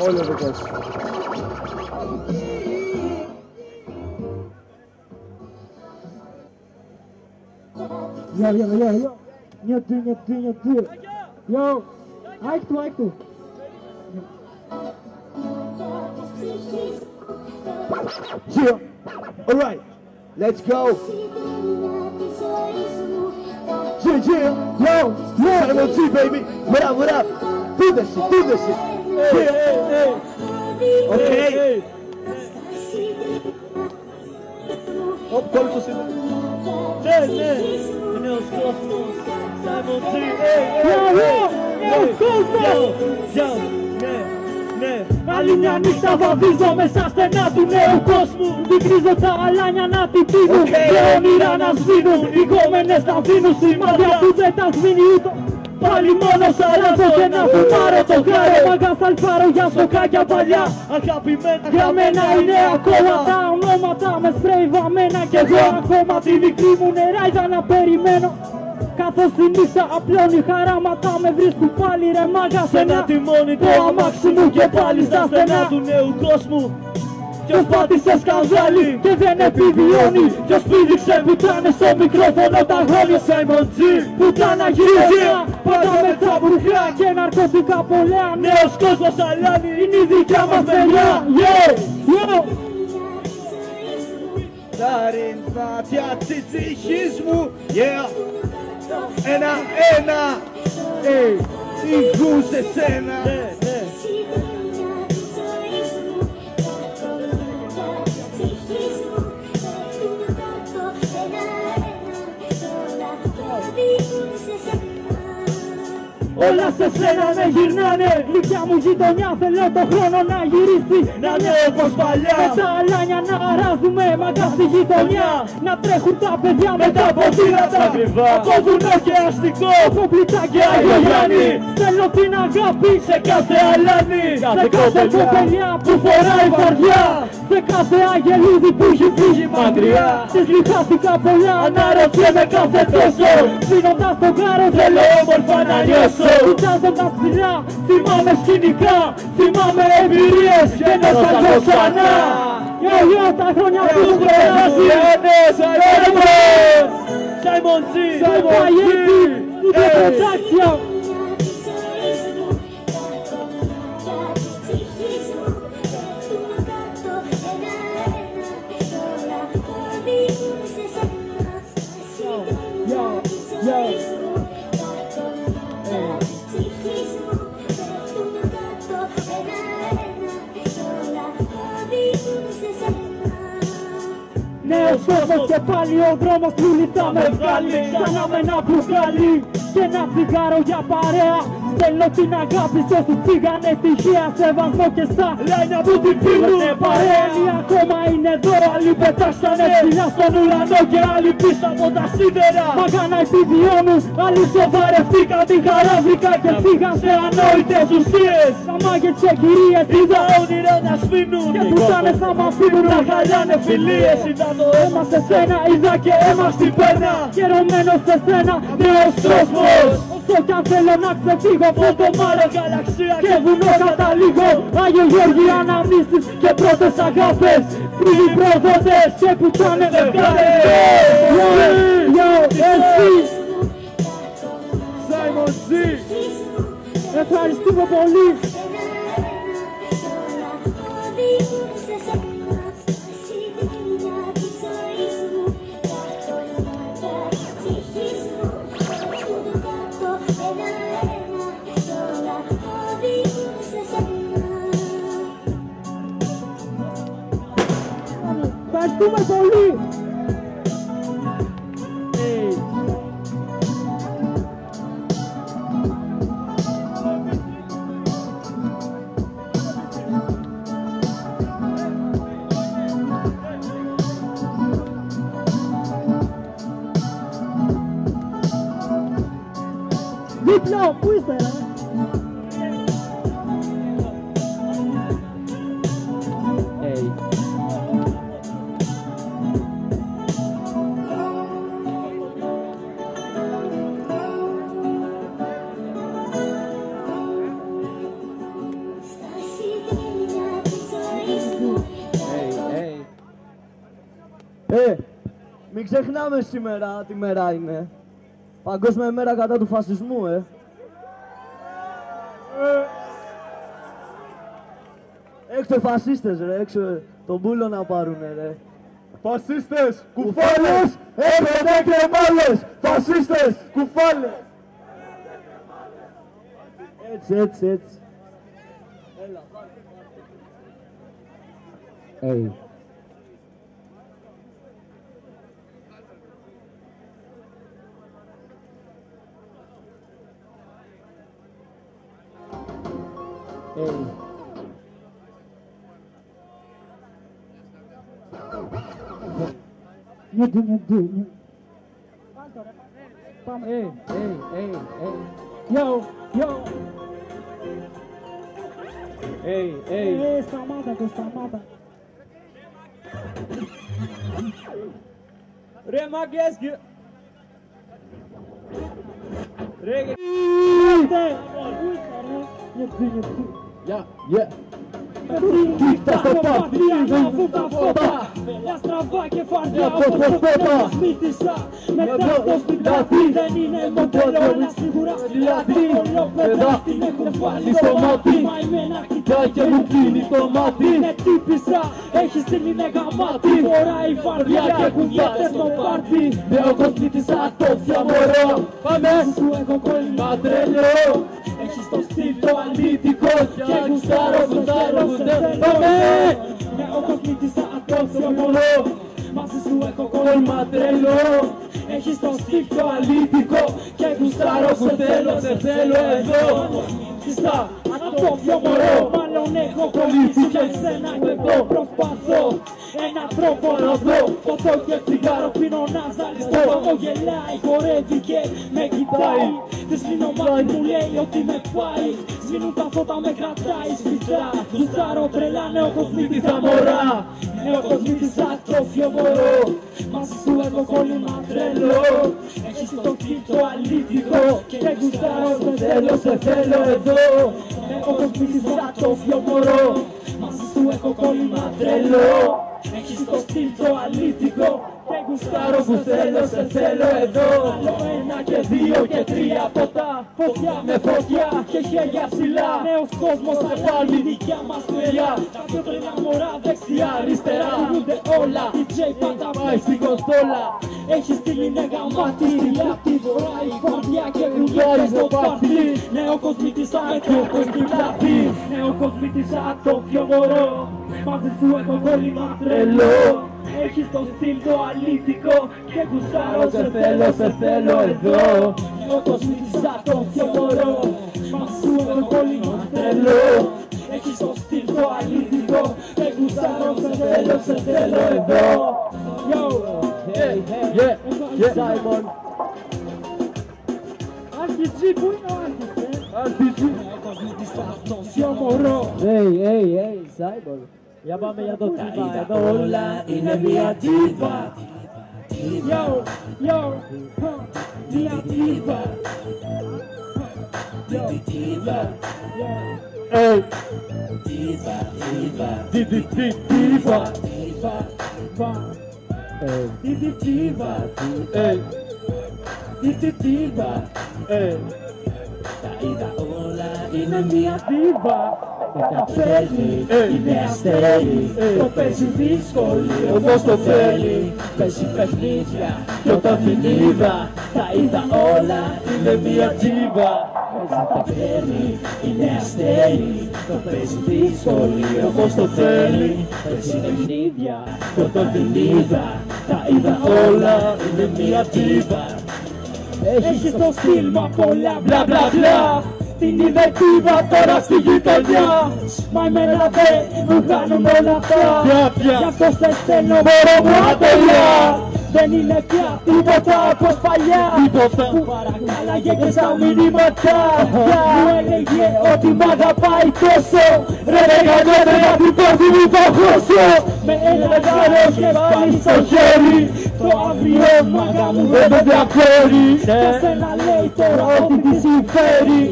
Όλο δικός. Yo. Νιωτή. Yo, άικτου. Yeah, alright. Let's go! Yeah, yo, Simon G, baby! What up? Do this shit! Yeah. Okay! Κόλλησο είναι. Ναι, είναι ο κόσμος. Simon G, ο κόσμος! Ναι. Άλλη μια νύχτα βαδίζω μέσα στενά του νέου κόσμου. Δικρίζω τα αλάνια να την πίνουν και όνειρα να σβήνουν. Οι κόμενες να δίνουν σημάδια που δεν τα σβήνει ούτω. Πάλι μόνος αλλάζω και να φουμάρω το χάρο. Μαγκάς θα πάρω για σοκάκια παλιά. Αγαπημένα Για μένα είναι ακόμα τα ονόματα με σπρέι βαμμένα. Και εγώ ακόμα τη δική μου νεράιδα να περιμένω. Καθώς τη νύχτα απλώνει χαράματα με βρίσκουν πάλι ρε μάγκα σε ένα τιμόνι το αμάξι μου και πάλι στα στενά του νέου κόσμου. Ποιος πάτησε σκανδάλι και δεν επιβιώνει. Ποιος πήδηξε πουτάνες στο μικρόφωνο τα γόνια. Simon G, πουτάνα γυρίζια, πάντα με τα μπουρχά και ναρκωτικά πολλά. Νέος κόσμος αλάνι, Είναι η δικιά μας παιδιά. Yo! Τα ρινθάτια της ψυχής μου, yeah. Ένα, ηγούν σε σένα. Όλα σε σένα με γυρνάνε. Γλυκιά μου γειτονιά θέλω το χρόνο να γυρίσει. Να λέω όπως παλιά. Με τα αλάνια να αράζουμε μαγκά στη γειτονιά. Να τρέχουν τα παιδιά Με τα ποδήλατα από βουνό και αστικό. Από πλητά και Άγιο Γιάννη. Στέλνω την αγάπη Σε κάθε αλάνι. σε κάθε κοπελιά που φοράει βαριά. Σε κάθε αγελούδι που έχει φύγει μακριά. Της λιχάθηκα πολλά. Αναρωτιέμαι κάθε τόσο. Σφύνοντας τον κάρο Θέλω όμορφα να νιώσω. κοιτάζοντας ψηλά. Θυμάμαι σκηνικά. Θυμάμαι εμπειρίες. Και να σ' ακούω ξανά. Yo, τα χρόνια που σου περάσει. Simon G, Παγέτη, στην production. Νέος κόσμος και πάλι ο δρόμος που θα με βγάλει. Ξανά με ένα μπουκάλι και ένα τσιγάρο για παρέα. Στέλνω την αγάπη σε όσους πήγανε τυχαία σεβασμό και στα λάινια που την πήρανε παρέα. Άλλοι ακόμα είναι εδώ, άλλοι πετάξανε ψηλά στον ουρανό και άλλοι πίσω από τα σίδερα. Μαγάνα επιβιώνουν, άλλοι σοβαρευτήκαν την χαρά βρήκαν και φύγαν σε ανόητες ουσίες. Τα μάγες και κυρίες είδα όνειρα να σβήνουν και πουτάνες να μας φύγουν να χαλάνε φιλίες. Είδα το αίμα σε σένα, είδα και αίμα στην πένα. Χαιρωμένος σε σένα, νέος κόσμος. Όσο κι αν θέλω να ξεφύγω από το μάρο γαλαξία και βουνό καταλήγω. Άγιο Γιώργη αναμνήσεις και πρώτες αγάπες. Φίλοι προδότες και πουτάνες ευκάλες. Yo, εσύ Simon G. Ευχαριστούμε πολύ. Ευχαριστούμε πολύ. Δίπλα, πού είστε ρε? Μην ξεχνάμε σήμερα τι μέρα είναι. Παγκόσμια μέρα κατά του φασισμού, Έξω φασίστες ρε, έξω τον πούλο να πάρουνε ρε. Φασίστες, κουφάλες, έρχονται και μάλες. Φασίστες, κουφάλες. Έτσι. Έλα, πάρε. Yo. Σταμάτα. Ρε μάγκες, ρε Κοίτα στο πάρτι, ανάβουν τα φώτα. Μια στραβά και φαρδιά όπως το πέρα σμίτησα. Μετά το σπιτάτι δεν είναι μοντέλο, αλλά σίγουρα σπιτάτι. Εδώ την έχουν βάλει στο μάτι. Μα εμένα κοιτάει και μου κλείνει το μάτι. Είναι τύπησα, έχει στείλει γαμάτι. Φοράει φαρδιά και κουβιάτες στο πάρτι. Νέο κοσμήτησα το διαμορώ. Πάμε, σου έχω κόλλημα τρελό. Έχεις το στυλ το αλήτικο και γουστάρω. Πάμε! Νέο κοσμήτησα ατόφιο μωρό. Μαζί σου έχω κόλλημα τρελό. Έχεις το στυλ το αλήτικο και γουστάρω. Σε θέλω εδώ. Κοστμήτησα ατόφιο μωρό. Μάλλον έχω κολλήσει και σένα και εγώ προσπαθώ έναν τρόπο να δω. Ποτό και τσιγάρο πίνω να ζαλιστώ. Ο γελάει, χορεύει και με κοιτάει. Της λύνω μάτι μου λέει ότι με πάει. Σβήνουν τα φώτα με κρατάει σπιτά. Γουστάρω τρελά νέο κοσμήτησα μωρά. Νέο κοσμήτησα ατόφιο μωρό. Μαζί σου έχω κόλλημα τρελό. Έχεις το στυλ το αλήτικο και γουστάρω. Σε θέλω εδώ. Νέο κοσμήτησα ατόφιο μωρό. Μαζί σου έχω κόλλημα τρελό. Έχεις το στυλ το αλήτικο και γουστάρω που σε θέλω εδώ. Άλλο ένα και δύο και τρία ποτά. Φωτιά με φωτιά και χέρια ψηλά. Νέος κόσμος θα πάλι δικιά μας παιδιά. Κάποιο τρελά μωρά δεξιά αριστερά. Γίνονται όλα, η DJ πάντα πάει στην κονσόλα. Έχει στείλει γαμάτι στη λάπτη. Φοράει φωτιά και γουλιάρει στο πάρτι. Νέο κοσμήτησα ατόφιο στην πλάτη. Νέο κοσμήτησα ατόφιο μωρό. Μαζί σου έχω κόλλημα τρελό. Έχεις το στυλ το αλήτικο και γουστάρω. Σε θέλω εδώ. Νέο κοσμήτησα ατόφιο μωρό. Μαζί σου έχω κόλλημα τρελό. Έχεις το στυλ το αλήτικο και γουστάρω. Σε θέλω εδώ. Yo, yeah, Simon. Αρχιτζή, πού είναι ο Αρχιτζή? Αρχιτζή. Νέο κοσμήτησα ατόφιο μωρό. Hey, Simon. Για πάμε για το τίβα, εδώ όλα είναι μια τίβα. Yo, μια τίβα. Τίβα. Hey, Τίβα. Τα είδα όλα, είναι μια τίβα. Καταφέρνει, είναι αστέρι. Το παίζει δύσκολη όπως το θέλει. Παίζει παιχνίδια κι όταν την είδα. Τα είδα όλα, είναι μια τίβα. Καταφέρνει, είναι αστέρι. Το παίζει δύσκολη όπως το θέλει. Παίζει παιχνίδια κι όταν την είδα. Τα είδα όλα, είναι μια τίβα. Έχεις το στυλ μα πολλά μπλα μπλα μπλα. Την είδε τίβα τώρα στη γειτονιά. Μα εμένα δεν μου κάνουν όλα αυτά. Γι' αυτό σε στέλνω μωρό μου ατελιά. Δεν είναι πια τίποτα όπως παλιά. Που παρακάλαγε και στα μηνύματα. Μου έλεγε ότι μ' αγαπάει τόσο. Ρε δεν κανένα να την πάθει μου θα χώσω. Με ένα γάρο και πάλι στο χέρι. Το αύριο μάγα μου δεν με διαφέρει. Και σένα λέει τώρα ότι τη συμφέρει.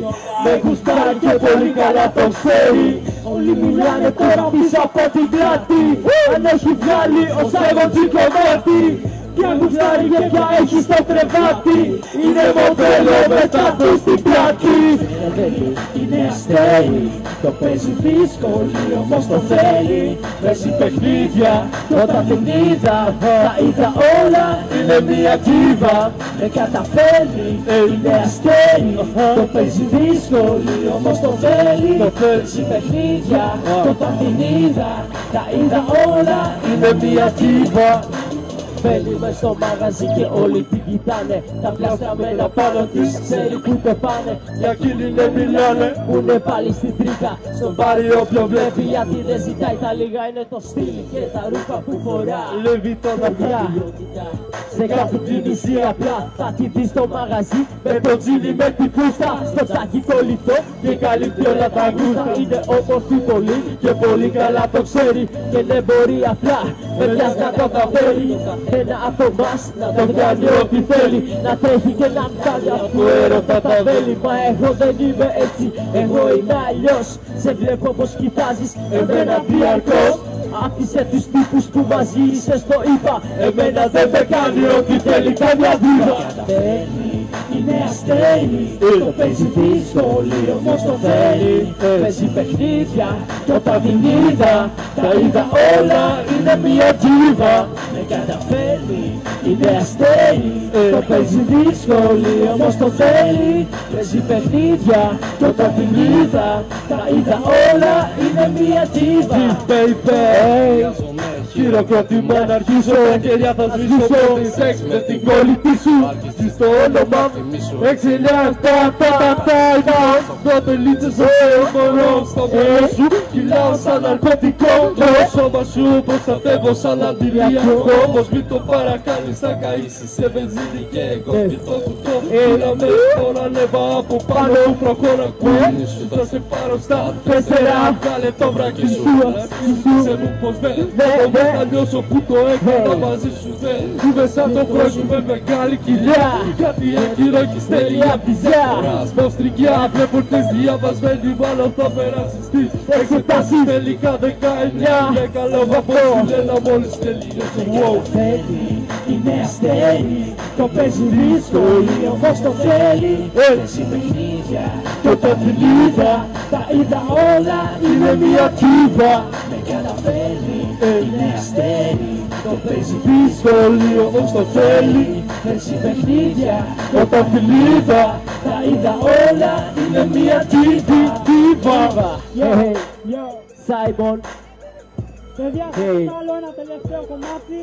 Με γουστάρει και πολύ καλά το ξέρει. Όλοι μιλάνε τώρα πίσω από την πλάτη. Αν έχει βγάλει ο Σάιμον κομμάτι. Ποια γουστάρει και ποια έχει στο κρεβάτι. Είναι μοντέλο μετά του στην πλάτη. Είναι αστέρι, το παίζει δύσκολη όμως το θέλει. Παίζει παιχνίδια όταν την είδα. Τα είδα όλα, είναι μια τίβα. Με καταφέρνει, είναι αστέρι. Το παίζει δύσκολη όμως το θέλει. Παίζει παιχνίδια όταν την είδα. Τα είδα όλα, είναι μια τίβα. Μπαίνει μες στο μαγαζί και όλοι την κοιτάνε. Τα πλαστραμμένα πάνω της ξέρει που το πάνε. Για εκείνη δεν μιλάνε, που είναι πάλι στην τρίκα. Στον πάρει όποιο βλέπει γιατί δεν ζητάει τα λίγα. Είναι το στυλ και τα ρούχα που φορά. Λεβί το δαχτυλιά. Σε κάθε κίνηση απλά θα τη δεις στο μαγαζί. Με το τζίνι με τη φούστα, στο τσάκι κολλητό και καλύπτει όλα τα γούστα. Είναι όμορφη πολύ και πολύ καλά το ξέρει. Και δεν μπορεί απλά με μιας να το καφέρει. Ένα από εμάς να το κάνει ό,τι θέλει. Να τρέχει και να βγάλει από έρωτα τα βέλη. Μα εγώ δεν είμαι έτσι, εγώ είμαι αλλιώς. Σε βλέπω πως κοιτάζεις εμένα διαρκώς. Άφησε τους τύπους που μαζί είσαι στο είπα. Εμένα δεν με κάνει ό,τι θέλει καμιά δίδα. Είναι αστέρι, το παίζει δύσκολη όμως το θέλει. Παίζει παιχνίδια κι όταν την είδα, τα είδα όλα, είναι μια τζίβα. Με καταφέρνει, είναι αστέρι, το παίζει δύσκολη όμως το θέλει. Παίζει παιχνίδια κι όταν την είδα, τα είδα όλα, είναι μια τζίβα. Χειροκρότημα να αρχίσω, ευκαιρία θα σβήσω. Πρώτη σεξ με την κόλλητη σου. Άρχισε στο όνομα μου 6-9-7-8-9. Τότε λίτσες μωρό στο μωρό σου. Κυλάω σαν ναρκωτικό. Το σώμα σου προστατεύω σαν αντιλιακό. Όμως μην το παρακάνεις, θα καήσεις σε βενζίνη και εγώ σπιτώ κουτό. Πήραμε τώρα ανέβα από πάνω, προχώρα κουίνι σου. Θα σε πάρω στα 4. Βγάλε το βράκι σου. Σε μου πως δεν θα νιώσω που το έκανα μαζί σου δεν. Είμαι σαν το πρόσωπο με μεγάλη κοιλιά. Κάτι έγκυρο έχεις τέλεια βυζιά. Σπαυστρικιά βλέπω τις διαβασμένοι, μάλλον θα περάσεις τις εξετάσεις. Τελικά 19 είναι καλό βαθμό, λένε μόλις τελείωσε. Είναι αστέρι, το παίζει δύσκολη όμως το θέλει. Παίζει παιχνίδια κι όταν την είδα, τα είδα όλα, είναι μια κύβα. Με καταφέρνει, είναι αστέρι, το παίζει δύσκολη όμως το θέλει. Παίζει παιχνίδια κι όταν την είδα, τα είδα όλα, είναι μια κύβα. Σάιμον. Παιδιά, θα βάλω ένα τελευταίο κομμάτι.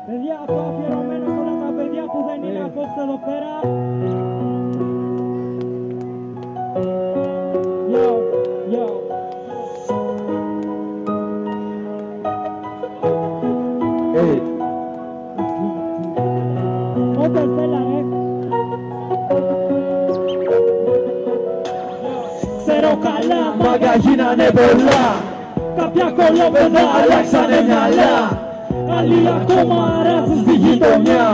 Παιδιά, αυτό αφιερωμένο σε όλα τα παιδιά που δεν είναι απόψε εδώ πέρα. Yo, yo. Όποτε θέλανε. Ξέρω καλά, μάγκα γίνανε πολλά. Κάποια κολόπεδα αλλάξανε μυαλά. Άλλοι ακόμα αράζουν στη γειτονιά.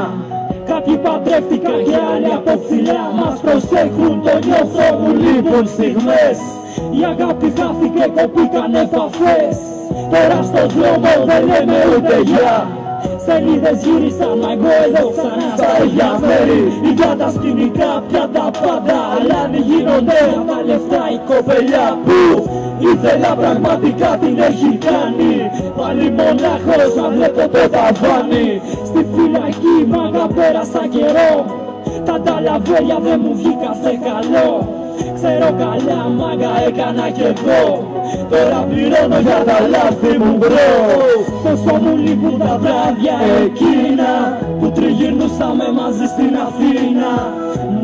Κάποιοι παντρεύτηκαν και άλλοι από ψηλιά. Μας προσέχουν, το νιώθω, μου λείπουν στιγμές. Η αγάπη χάθηκε, κοπήκαν επαφές. Τώρα στον δρόμο δεν λέμε ούτε γεια. Σελίδες γύρισαν, μα εγώ εδώ ξανά στα ίδια μέρη. Ίδια τα σκηνικά, πια τα πάντα. Αλλά αν γίνονται τα λεφτά η κοπελιά που ήθελα πραγματικά την έχει κάνει. Πάλι μονάχος να βλέπω το ταβάνι. Στη φυλακή μάγκα πέρασα καιρό. Τα ταλαβέρια δεν μου βγήκα σε καλό. Ξέρω καλά μάγκα έκανα κι εγώ. Τώρα πληρώνω για τα λάθη μου μπρο. Πόσο μου λείπουν τα βράδια εκείνα που τριγυρνούσαμε μαζί στην Αθήνα.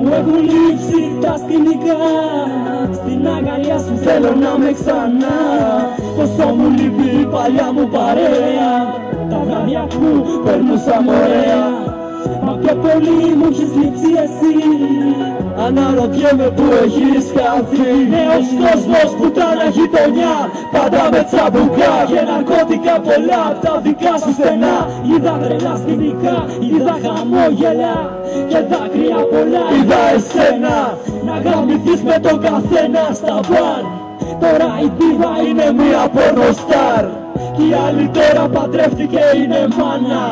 Μου έχουν λείψει τα σκηνικά. Στην αγκαλιά σου θέλω να με ξανά. Πόσο μου λείπει η παλιά μου παρέα. Τα βράδια που περνούσαμε ωραία. Μα πιο πολύ μου έχεις λείψει εσύ. Αναρωτιέμαι που έχεις χαθεί. Νέος κόσμος, πουτάνα γειτονιά. Πάντα με τσαμπουκά και ναρκώτικα πολλά απ' τα δικά σου στενά. Είδα τρελά σκηνικά, είδα χαμόγελα και δάκρυα πολλά. Είδα εσένα να γαμηθείς με τον καθένα στα μπαρ. Τώρα η δίβα είναι μία πορνοστάρ. Κι η άλλη τώρα παντρεύτηκε, είναι μάνα.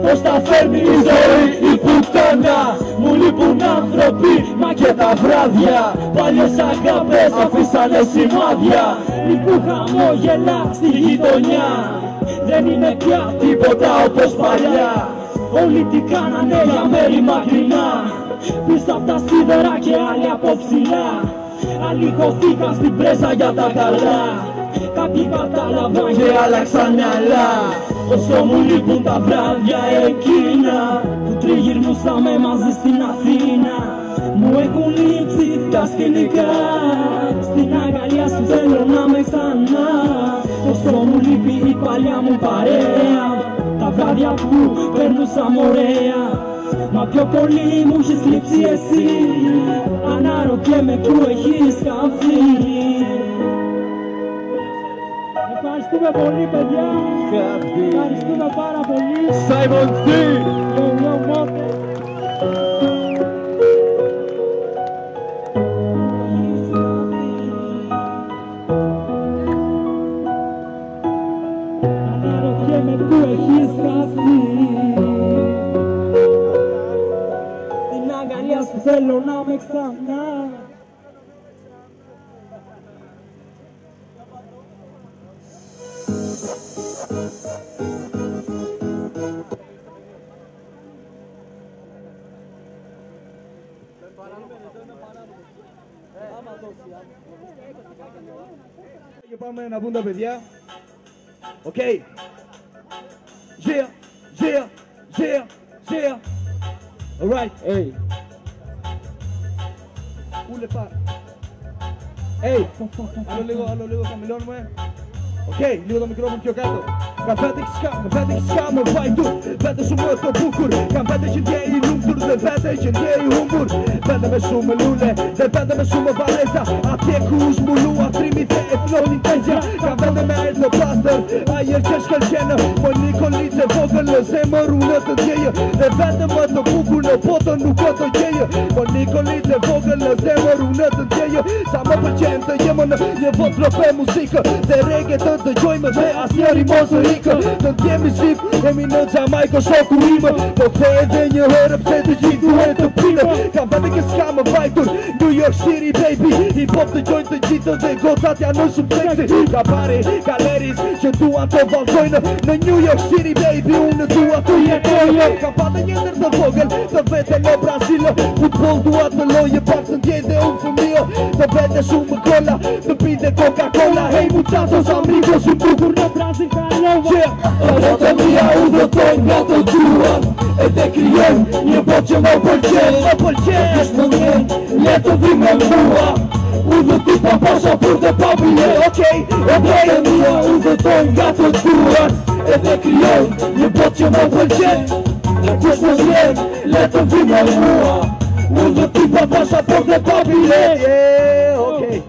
Πως τα φέρνει η ζωή η πουτάνα. Μου λείπουν άνθρωποι, μα και τα βράδια. Παλιές αγάπες αφήσανε σημάδια. Λείπουν χαμόγελα στη γειτονιά. Δεν είναι πια τίποτα όπως παλιά. Όλοι τι κάνανε για μέρη μακρινά. Πίσω απ' τα σίδερα και άλλοι από ψηλά. Άλλοι χωθήκαν στην πρέσα για τα καλά. Κάποιοι κατάλαβαν και άλλαξαν μυαλά. Όσο μου λείπουν τα βράδια εκείνα που τριγυρνούσαμε μαζί στην Αθήνα. Μου έχουν λείψει τα σκηνικά. Στην αγκαλιά σου θέλω να με ξανά. Όσο μου λείπει η παλιά μου παρέα. Τα βράδια που περνούσαμε ωραία. Μα πιο πολύ μου έχεις λείψει εσύ. Αναρωτιέμαι που έχεις χαθεί. Ευχαριστούμε πολύ παιδιά. Ευχαριστούμε πάρα πολύ. Simon D. Αναρωτιέμαι που έχεις χαθεί. Την αγκαλιά σου θέλω να με ξανά. Και πάμε να βγουν τα παιδιά. Οκ. Yeah, yeah, yeah, yeah. Alright. Hey. Ούλε πάρ. Hey. Άλλο λίγο χαμηλώνουμε. Οκ, λίγο το μικρόφωνο πιο κάτω. Kan vet ik schamen bij doen. Vet is om het op boeker. Kan vet dat je die noemt door de vet dat je die humor. Vet dat me sume lule. De vet dat me sume valesa. Atie kus mulu a trimite e flow intensia. Kan vet dat me het no plaster. Ayer çeşkel çene. Moni kolice vogel zemărună të djeje. De vet dat me të bukur në botën nuk ka të gjeje. Moni kolice vogel zemărună të djeje. Sa më pëlqen të jemi në një vot rope muzikë. Dhe reggae të dëgjojmë dhe asnjëri mos rikë. Të ndjemi shqip, jemi në Gjamajko shoku ime. Po kthej edhe një herë pse të gjithë duhet të pine. Kam vete që s'ka më vajtur New York City baby. Hip hop të gjojnë të gjithë dhe gotat janë në subseksi. Ka pari, ka leris që duan të valzojnë në New York City baby. Unë dua të jetojnë. Kam pate një ndër të vogël të vete në Brazil. Futbol dua të loje pak të ndjej dhe unë fëmio. Të vete shumë kolla, të pide Coca-Cola. Hey muchachos amigos, ju bukur në Brazil ka lova. Rota mia u dhëtojnë nga të gjuan. E dhe kryon një bot që më pëlqen. Është më njen, le të vi me mua. U dhëti pa pasaport dhe pa bilet. Okej, rota mia u dhëtojnë nga të gjuan. E dhe kryon një bot që më pëlqen. Është më njen, le të vi me mua. U dhëti pa pasaport dhe pa bilet. Okej.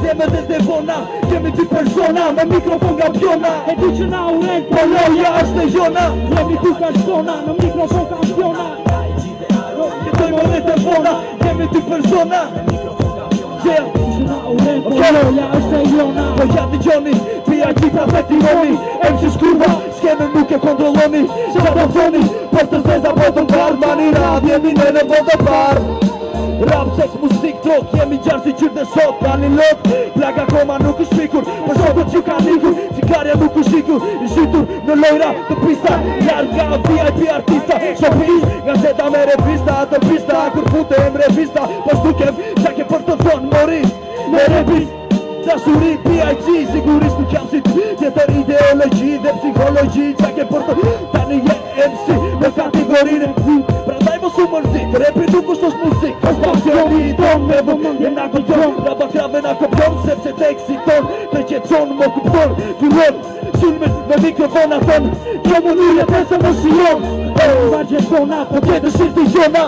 Jemi dhe devona, jemi dy persona me mikrofon nga pjona. E di që na uren Po loja është e jona. Jemi dy persona në mikrofon kampiona. Jetojmë dhe devona, jemi dy persona. Që na uren po loja është e jona. Po ja t'i gjoni, pia gjitha dhe t'i roni. MC Shkurva, s'keme nuk e kontrolloni. Qa do thoni, për të zeza po të mbarë. Mani rap, jemi në vëndë parë. Rap, sex, muzik, drog, jemi gjarë si qyrë dhe sot. Kalin lot, plaga koma nuk është pikur. Për shokët që ka nikur, cigarja nuk është shikur. I shitur në lojra të pista, larga VIP artista. Shopis, gazeta me revista, të pista. Kur futem revista, po shtukem qake për të thonë mori. Me revist, dashuri, PIG, sigurisht nuk jam si ty. Tjetër ideologi dhe psikologji, qake për të tani je MC në kategorinë prandaj mos u mërzit, repi nuk është muzik. Është pasioni ton me vëmën, jem na këllon. Raba krave na këpjon, sepse teksti ton të qetson më kupton. Fillon, sulmet me mikrofona ton. Kjo më njëre të se më shion. Va gjetona, Po tjetër shirti gjona.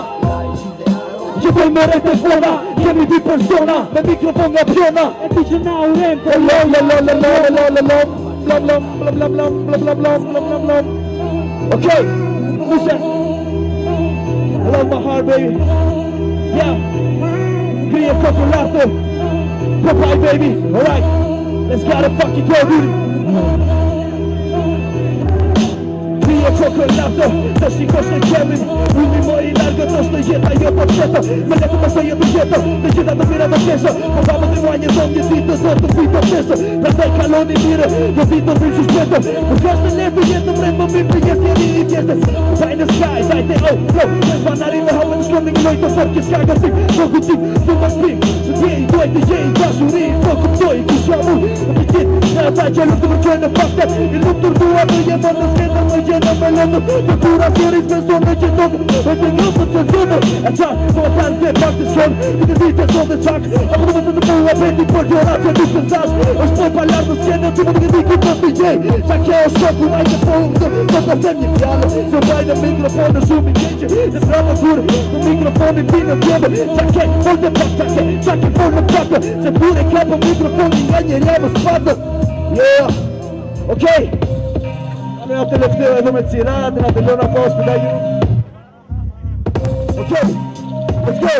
Jetoj me rete fona, jemi dy persona me mikrofon nga pjona. e di që na uren po Okay, listen. I love my heart, baby. Yeah. Cria Cocolato. Popeye, baby. Alright. Let's gotta fucking go, dude. Cria Cocolato. Të shikosh në qemin. Ulmi më i largët është në jeta jo për qetë. Me leku më së jetë jetë. Të gjitha të mira të keshë. Po ka më të muaj një zonë një ditë zërë të fitë të keshë. Për taj kaloni mire. Do ditë të vinë shushpetë. Për ka është në letë jetë mrejtë më mirë për jesë jeni një tjetës. Taj në skaj, taj te oh, flow. Nesh banari me hapën në shkondin gloj të fërë kis ka gëzik. Në gucik, su më spik. Së tjej, doj të gjej, dashuri. Po kuptoj, ku shua mu. Në pitit, në ata që nuk të përqoj në fakte I nuk tërtua të jemë në sketër Më gjena me lëndë Të tura sëris me sonë që tonë E të njëpët të zonë E qa, po tanë dhe pak të shonë I të ditë e sonë dhe qak Ako të të mua beti për gjora që nuk të zash është poj pa lartë në sjenë që më të këti ku të DJ Qa kjo është shoku a I të pohëm të të them një fjallë Se baj në mikrofonë shumë I keqë Dhe bravo kur në mikrofonin ti në tjebe Qa ke fol dhe pak qa ke fol në pakë Se kur e kapë mikrofonin nga një lemë spatë Yeah, okej Ame ja të lefteva edhe me cirat Nga të lona postë da ju Okej, let's go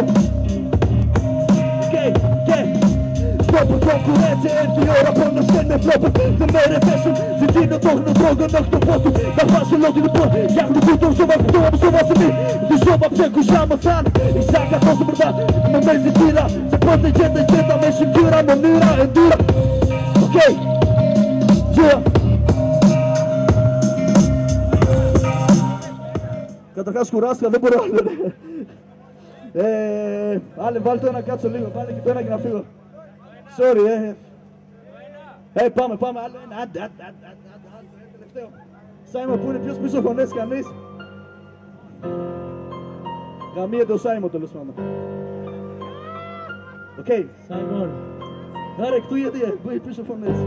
Stopë konkurence e të jora për në sken me flopët Dhe mere feshën Si ti në tokë në drogën në këtë potu Ka pasë lotin në për Jak në kutëm shova këtohem shova se mi Dhe shova pse ku shra më thanë I sa ka tosë për ta Më mezi tira Se për të gjeta me shimtyra Më mënyra e ndyra Okej Gjëra Ka të ka shkuraska dhe bërë Ale valë të në ka të limë Vale këtë në këna figo Sorry, Hey, pame, Sajmo, pune pjus piso kones ka nis Ga mije do sajmo të lësmama Okej Simon Gare, këtu jeti e, bëj piso kones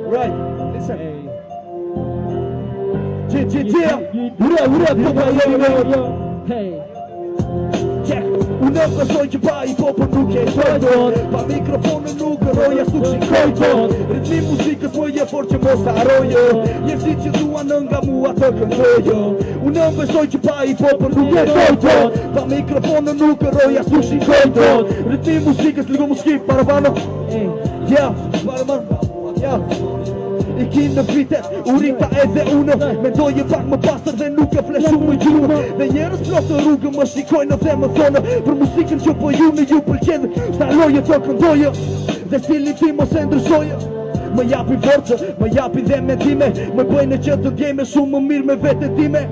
Right, listen Ura, Hey Unë pësoj që pa I popër nuk e dojton Pa mikrofonë nuk roja s'tuk shikojton Ritmi muzikës më je fort që mos harojë Jefësit që dua në nga mua të këndojë Unë pësoj që pa I popër nuk e dojton Pa mikrofonë nuk roja s'tuk shikojton Ritmi muzikës ligo muskip paravano Yeah, I kinë në vitet, u rita edhe unë Mendoje pak më pasër dhe nuk e fleshu më gjumë Dhe njerës plot të rrugë më shikojnë dhe më thonë Për musikën që po ju në ju pëlqenë Staloje të këndoje Dhe stilin ti mos e ndryshojë Më japi forcë, më japi dhe mendime Më bëjnë që të gjejme shumë më mirë me vete time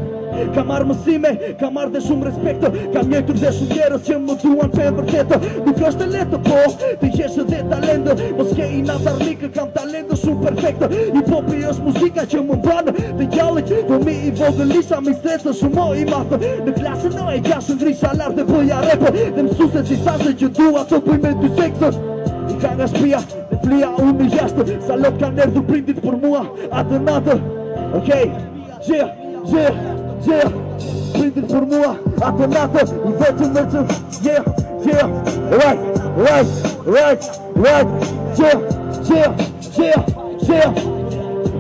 Ka marrë mësime, ka marrë dhe shumë respektë Ka mjetur dhe shumë njerës që më duan për vërtetë Nuk është e letë po, të jeshë dhe talendë Mos ke I natarnikë, kam talendë shumë perfektë Hip-hopi është muzika që më mbanë Të gjallit, për mi I vogëlisha mi stresë shumë I mathë Në klasën në e gjashën grisha lartë dhe bëja repë Dhe mësuse si thashe që dua të bëj me dy seksë I ka nga shpia, dhe flia unë I jashtë Sa lot ka nerdhur prindit për mua, atë natë Okej, Yeah, prindit për mua, atë natë, I vetën në që Yeah, right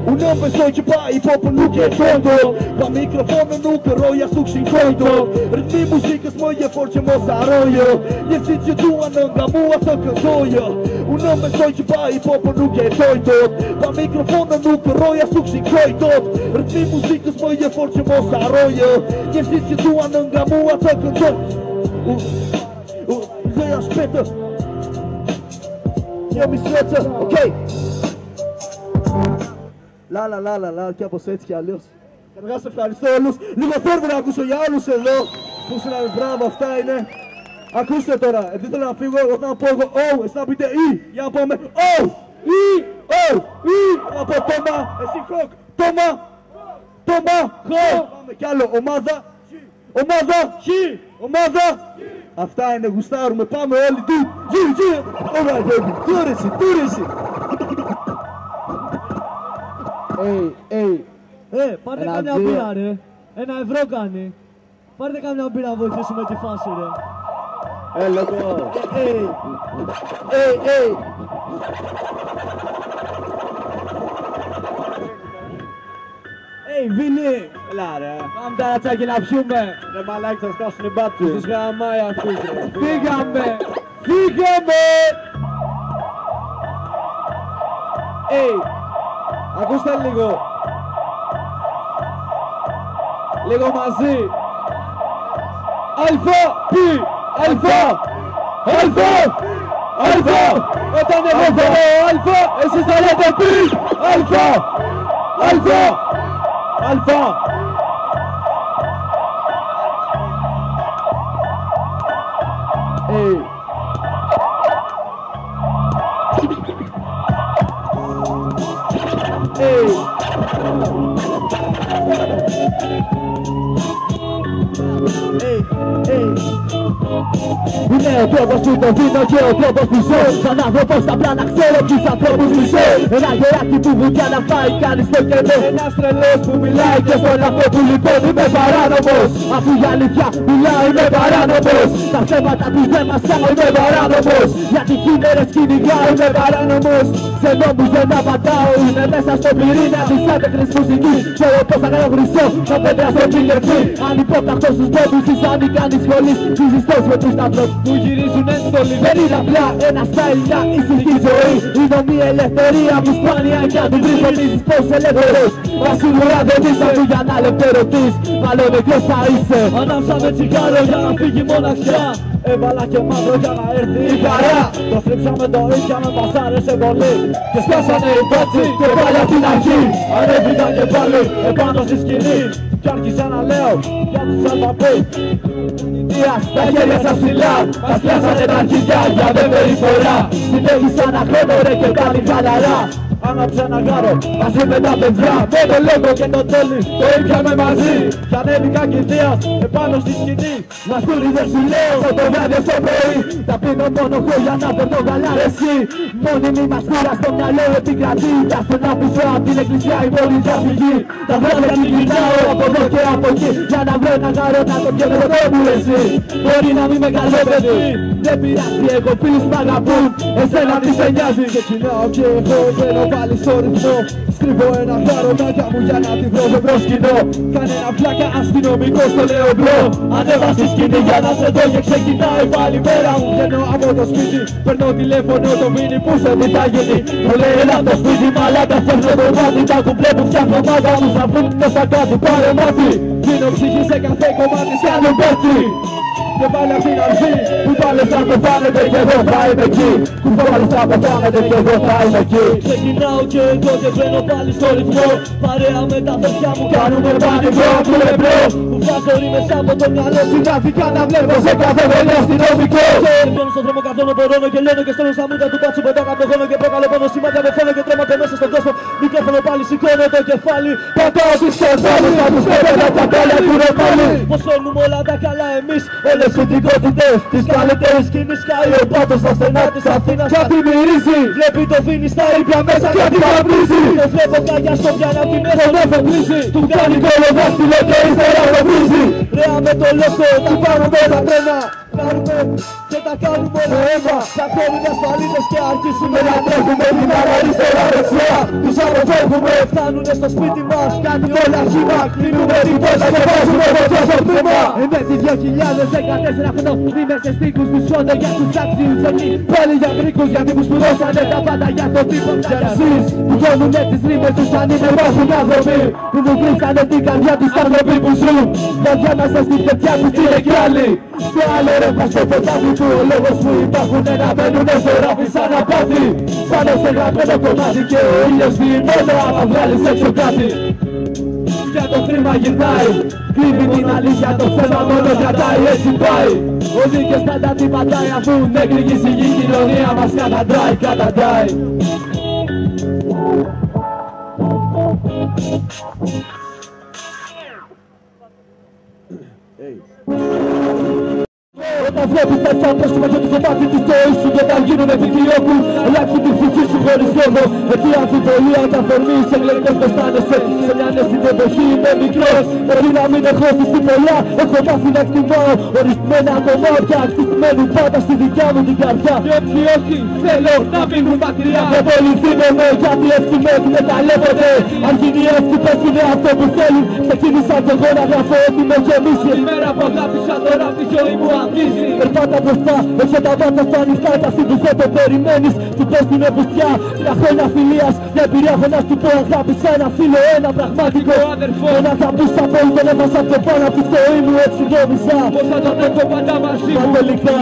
Unë besoj që pa I popër nuk e tondo Pa mikrofonë nuk roja s'uk shinkojdo Ritmi muzikës më je fort që mos harojë Jefësit që dua në nga mua të këndojë Unë besoj që pa I popër nuk e tondo Pa mikrofonë nuk roja s'uk shinkojdo Ritmi muzikës më je fort që mos harojë Jefësit që dua në nga mua të këndojë Gëja shpetë Jemi sretë, okej La, kja posec kja lus Ka nga se flaristojë Ligo thërve në akusë jalus e do Pusë nga me brava ftajne Akusë e tëra, e ditë nga figo O të nga pogo, e s'na bite I Ja po me, I Ja po toma, e si krok Toma, ho Me kjallo, o madha Aftajne, gustaru, me pa me oli du Gjirë Alright baby, turisi Parte kam një bira re E na evrogani Parte kam një bira voj që shumë e t'i fashe re Loko Vini Lare Kam da atë kina pëshume Në ma like të s'ka shni batu Së shka maja Figame Aku stel ligo mazi Alfa Ota ne vota Alfa E si sale të pi Alfa Είναι ο τρόπος που το δίνω και ο τρόπος που ζω. Σαν άνθρωπος θα πρέπει να ξέρω ποιους ανθρώπους μισώ. Ένα γεράκι που βουτιά να φάει κάνει στο κενό. Ένας τρελός που μιλάει και στον αυτό που λοιπόν είμαι παράνομος. Αφού για αλήθεια μιλάω είμαι παράνομος. Τα θέματα τους δεν μασάω είμαι παράνομος. Γιατί χήμερες κυνηγάω είμαι παράνομος. Σε νόμους δεν απαντάω, είμαι μέσα στο πυρήνα της άτεχνης μουσικής. Ξέρω πως θα κάνω χρυσό, θα πέτρασω τηλεφή. Αν υπόπταχτω στους πόντους της αν κάνεις σχολής. Συζητός με τους σταυρούς που γυρίζουν ένστολοι. Δεν είναι απλά ένα style, μια ήσυχη ζωή. Είναι μια ελευθερία που σπάνια κι αν την τρεις πως ελεύθερος. Μα σίγουρα δεν είσαι αφού για να ελευθερωθείς. Μάλλον νεκρός θα είσαι. Ανάψαμε τσιγάρο για να φύγει μοναξιά. Έβαλα και μαύρο για να έρθει η χαρά. Το στρίψαμε το ίδια με μας άρεσε πολύ. Και σκάσανε οι μπάτσι και πάλι απ' την αρχή. Ανέβηκαν και πάλι επάνω στη σκηνή. Κι άρχισα να λέω για τους αλφαποί. Τα χέρια σας ψηλά, μας πιάσανε τα αρχιδιά για δεύτερη φορά. Συνέχισα να χρόνο ρε και κάνει χαλαρά. Άναψε ένα γάρο μαζί με τα παιδιά. Με το λόγο και το τέλει το ήπιαμε μαζί. Κι ανέβηκα κηδείας επάνω στη σκηνή. Μαστούριδες σου λέω το βράδυ στο πρωί. Τα πίνω μόνο για να περνώ καλά ρε εσύ. Μόνιμη μαστούρα στο μυαλό επικρατεί. Τα στενά πίσω απ' την εκκλησιά η πόλη θα φυγεί. Τα βράδια γυρνάω από εδώ και από εκεί. Για να βρω ένα γάρο να το πιω εδώ μου εσύ. Μπορεί να μην με καλό παιδί, δεν πειράζει έχω φίλους που αγαπούν. Εσένα τι σε νοιάζει. Ξεκινάω και εγώ μπαίνω πάλι στο ρυθμό. Στρίβω ένα γάρο μάτια μου για να τη βρω δεν προσκυνώ. Κάνε ένα πλάκα αστυνομικό στο λέω μπρο. Ανέβα στη σκηνή για να σε δω και ξεκινάει πάλι μέρα μου. Βγαίνω από το σπίτι, παίρνω τηλέφωνο το μήνυ που σε τι θα γίνει. Μου λέει έλα το σπίτι μαλάκα φέρνω το μάτι. Τα κουμπλέ που φτιάχνω μάγα μου θα βρουν μέσα κάτι πάρε μάτι. Δίνω ψυχή σε κάθε κομμάτι κάνω μπέτσι. Και πάλι απ' την αρχή που πάλι θα πεθάνετε και εγώ θα είμαι εκεί. Που πάλι θα πεθάνετε και εγώ θα είμαι εκεί. Ξεκινάω και εγώ και μπαίνω πάλι στο ρυθμό. Παρέα με τα παιδιά μου κάνουμε πανικό του λεμπρό. Που βάζω ρήμες από το μυαλό συνάφηκα να βλέπω σε κάθε γωνιά αστυνομικό. Βγαίνω στον δρόμο καθόλου μπορώνω και λένε και στέλνω στα μούτρα του πάτσου ποτέ καπνογόνο και προκαλώ πόνο σημάδια με φόνο και τρέμονται μέσα στον κόσμο. Μικρόφωνο πάλι σηκώνω το κεφάλι. Πατάω τις σκοτώνες θα τους πέτω τα τσακάλια του ρε πάλι. Πως φέρνουμε όλα τα καλά εμείς όλες οι ειδικότητες. Τις καλύτερες σκηνής καεί ο πάτος στα στενά της Αθήνας. Κάτι μυρίζει, βλέπει το βίνι στα ήπια μέσα κάτι καπνίζει. Το βλέπω κάγια στο πιάνα την μέσα δεν φεμπλίζει. Του κάνει κολοδάχτυλο και ύστερα το βρίζει. Ρέα με το λόκο, τα πάνω με τα τρένα. Κάνουμε και τα κάνουμε όλα αίμα. Θα κόβουν ασφαλίτες και αρχίσουμε να τρέχουμε. Την αριστερά δεξιά τους αποφεύγουμε. Φτάνουνε στο σπίτι μας, κάνει όλα χύμα. Κλείνουμε την πόρτα και βάζουμε φωτιά στο πτήμα. Είμαι τη 2014 χρονών. Είμαι σε στίχους που σώνε για τους άξιους εκεί. Πάλι για γρήκους γιατί μου σπουδώσανε τα πάντα για το τίποτα. Για εσείς που κόβουνε τις ρήμες τους αν είναι υπάρχουν άνθρωποι. Που μου κρύψανε την καρδιά τους άνθρωποι που ζουν. Καρδιά μέσα στη φετιά τους είναι κι άλλοι. Στο άλλο ρε στο ποτάμι του ο λόγος που υπάρχουνε να μένουνε στο ράφι σαν απάτη. Πάνω σε γραμμένο κομμάτι και ο ήλιος διημόνο άμα βγάλεις έξω κάτι. Για το χρήμα γυρνάει, κρύβει την αλήθεια το θέμα μόνο κρατάει έτσι πάει. Ο δίκαιος πάντα την πατάει αφού μέχρι η σιγή κοινωνία μας καταντράει, καταντράει. Όταν βλέπεις τα τσάπια σου μέσα το κομμάτι της ζωής σου και όταν γίνουνε επιχειόκου αλλάξει τη ψυχή σου χωρίς λόγο. Εκεί αμφιβολία και αφορμή σε γλυκός πως αισθάνεσαι. Σε μια ανέσθητη εποχή είμαι μικρός, μπορεί να μην έχω ζήσει πολλά. Έχω μάθει να εκτιμάω ορισμένα κομμάτια. Ακτισμένου πάντα στη δικιά μου την καρδιά. Και όποιοι όχι θέλω να μείνουν μακριά. Δεν πολυθύνομαι γιατί εύχομαι εκμεταλλεύονται. Αν γίνει εύκολος είναι αυτό που θέλουν. Ξεκίνησα κι εγώ να γράφω ότι με γεμίσει. Η μέρα που αγάπησα τώρα τη ζωή μου αγγίζει. Περπάτα μπροστά, έχω τα μάτια στα ανοιχτά κι αυτή που δεν το περιμένεις. Του πες την εμπουστιά, 3 χρόνια φιλίας. Για εμπειρία έχω να σου πω αγάπησα ένα φίλο, ένα πραγματικό αδερφό. Ένα αγαπούσα πολύ τον έβασα πιο πάνω από τη ζωή μου έτσι νόμιζα. Πως θα τον έχω πάντα μαζί μου. Μα τελικά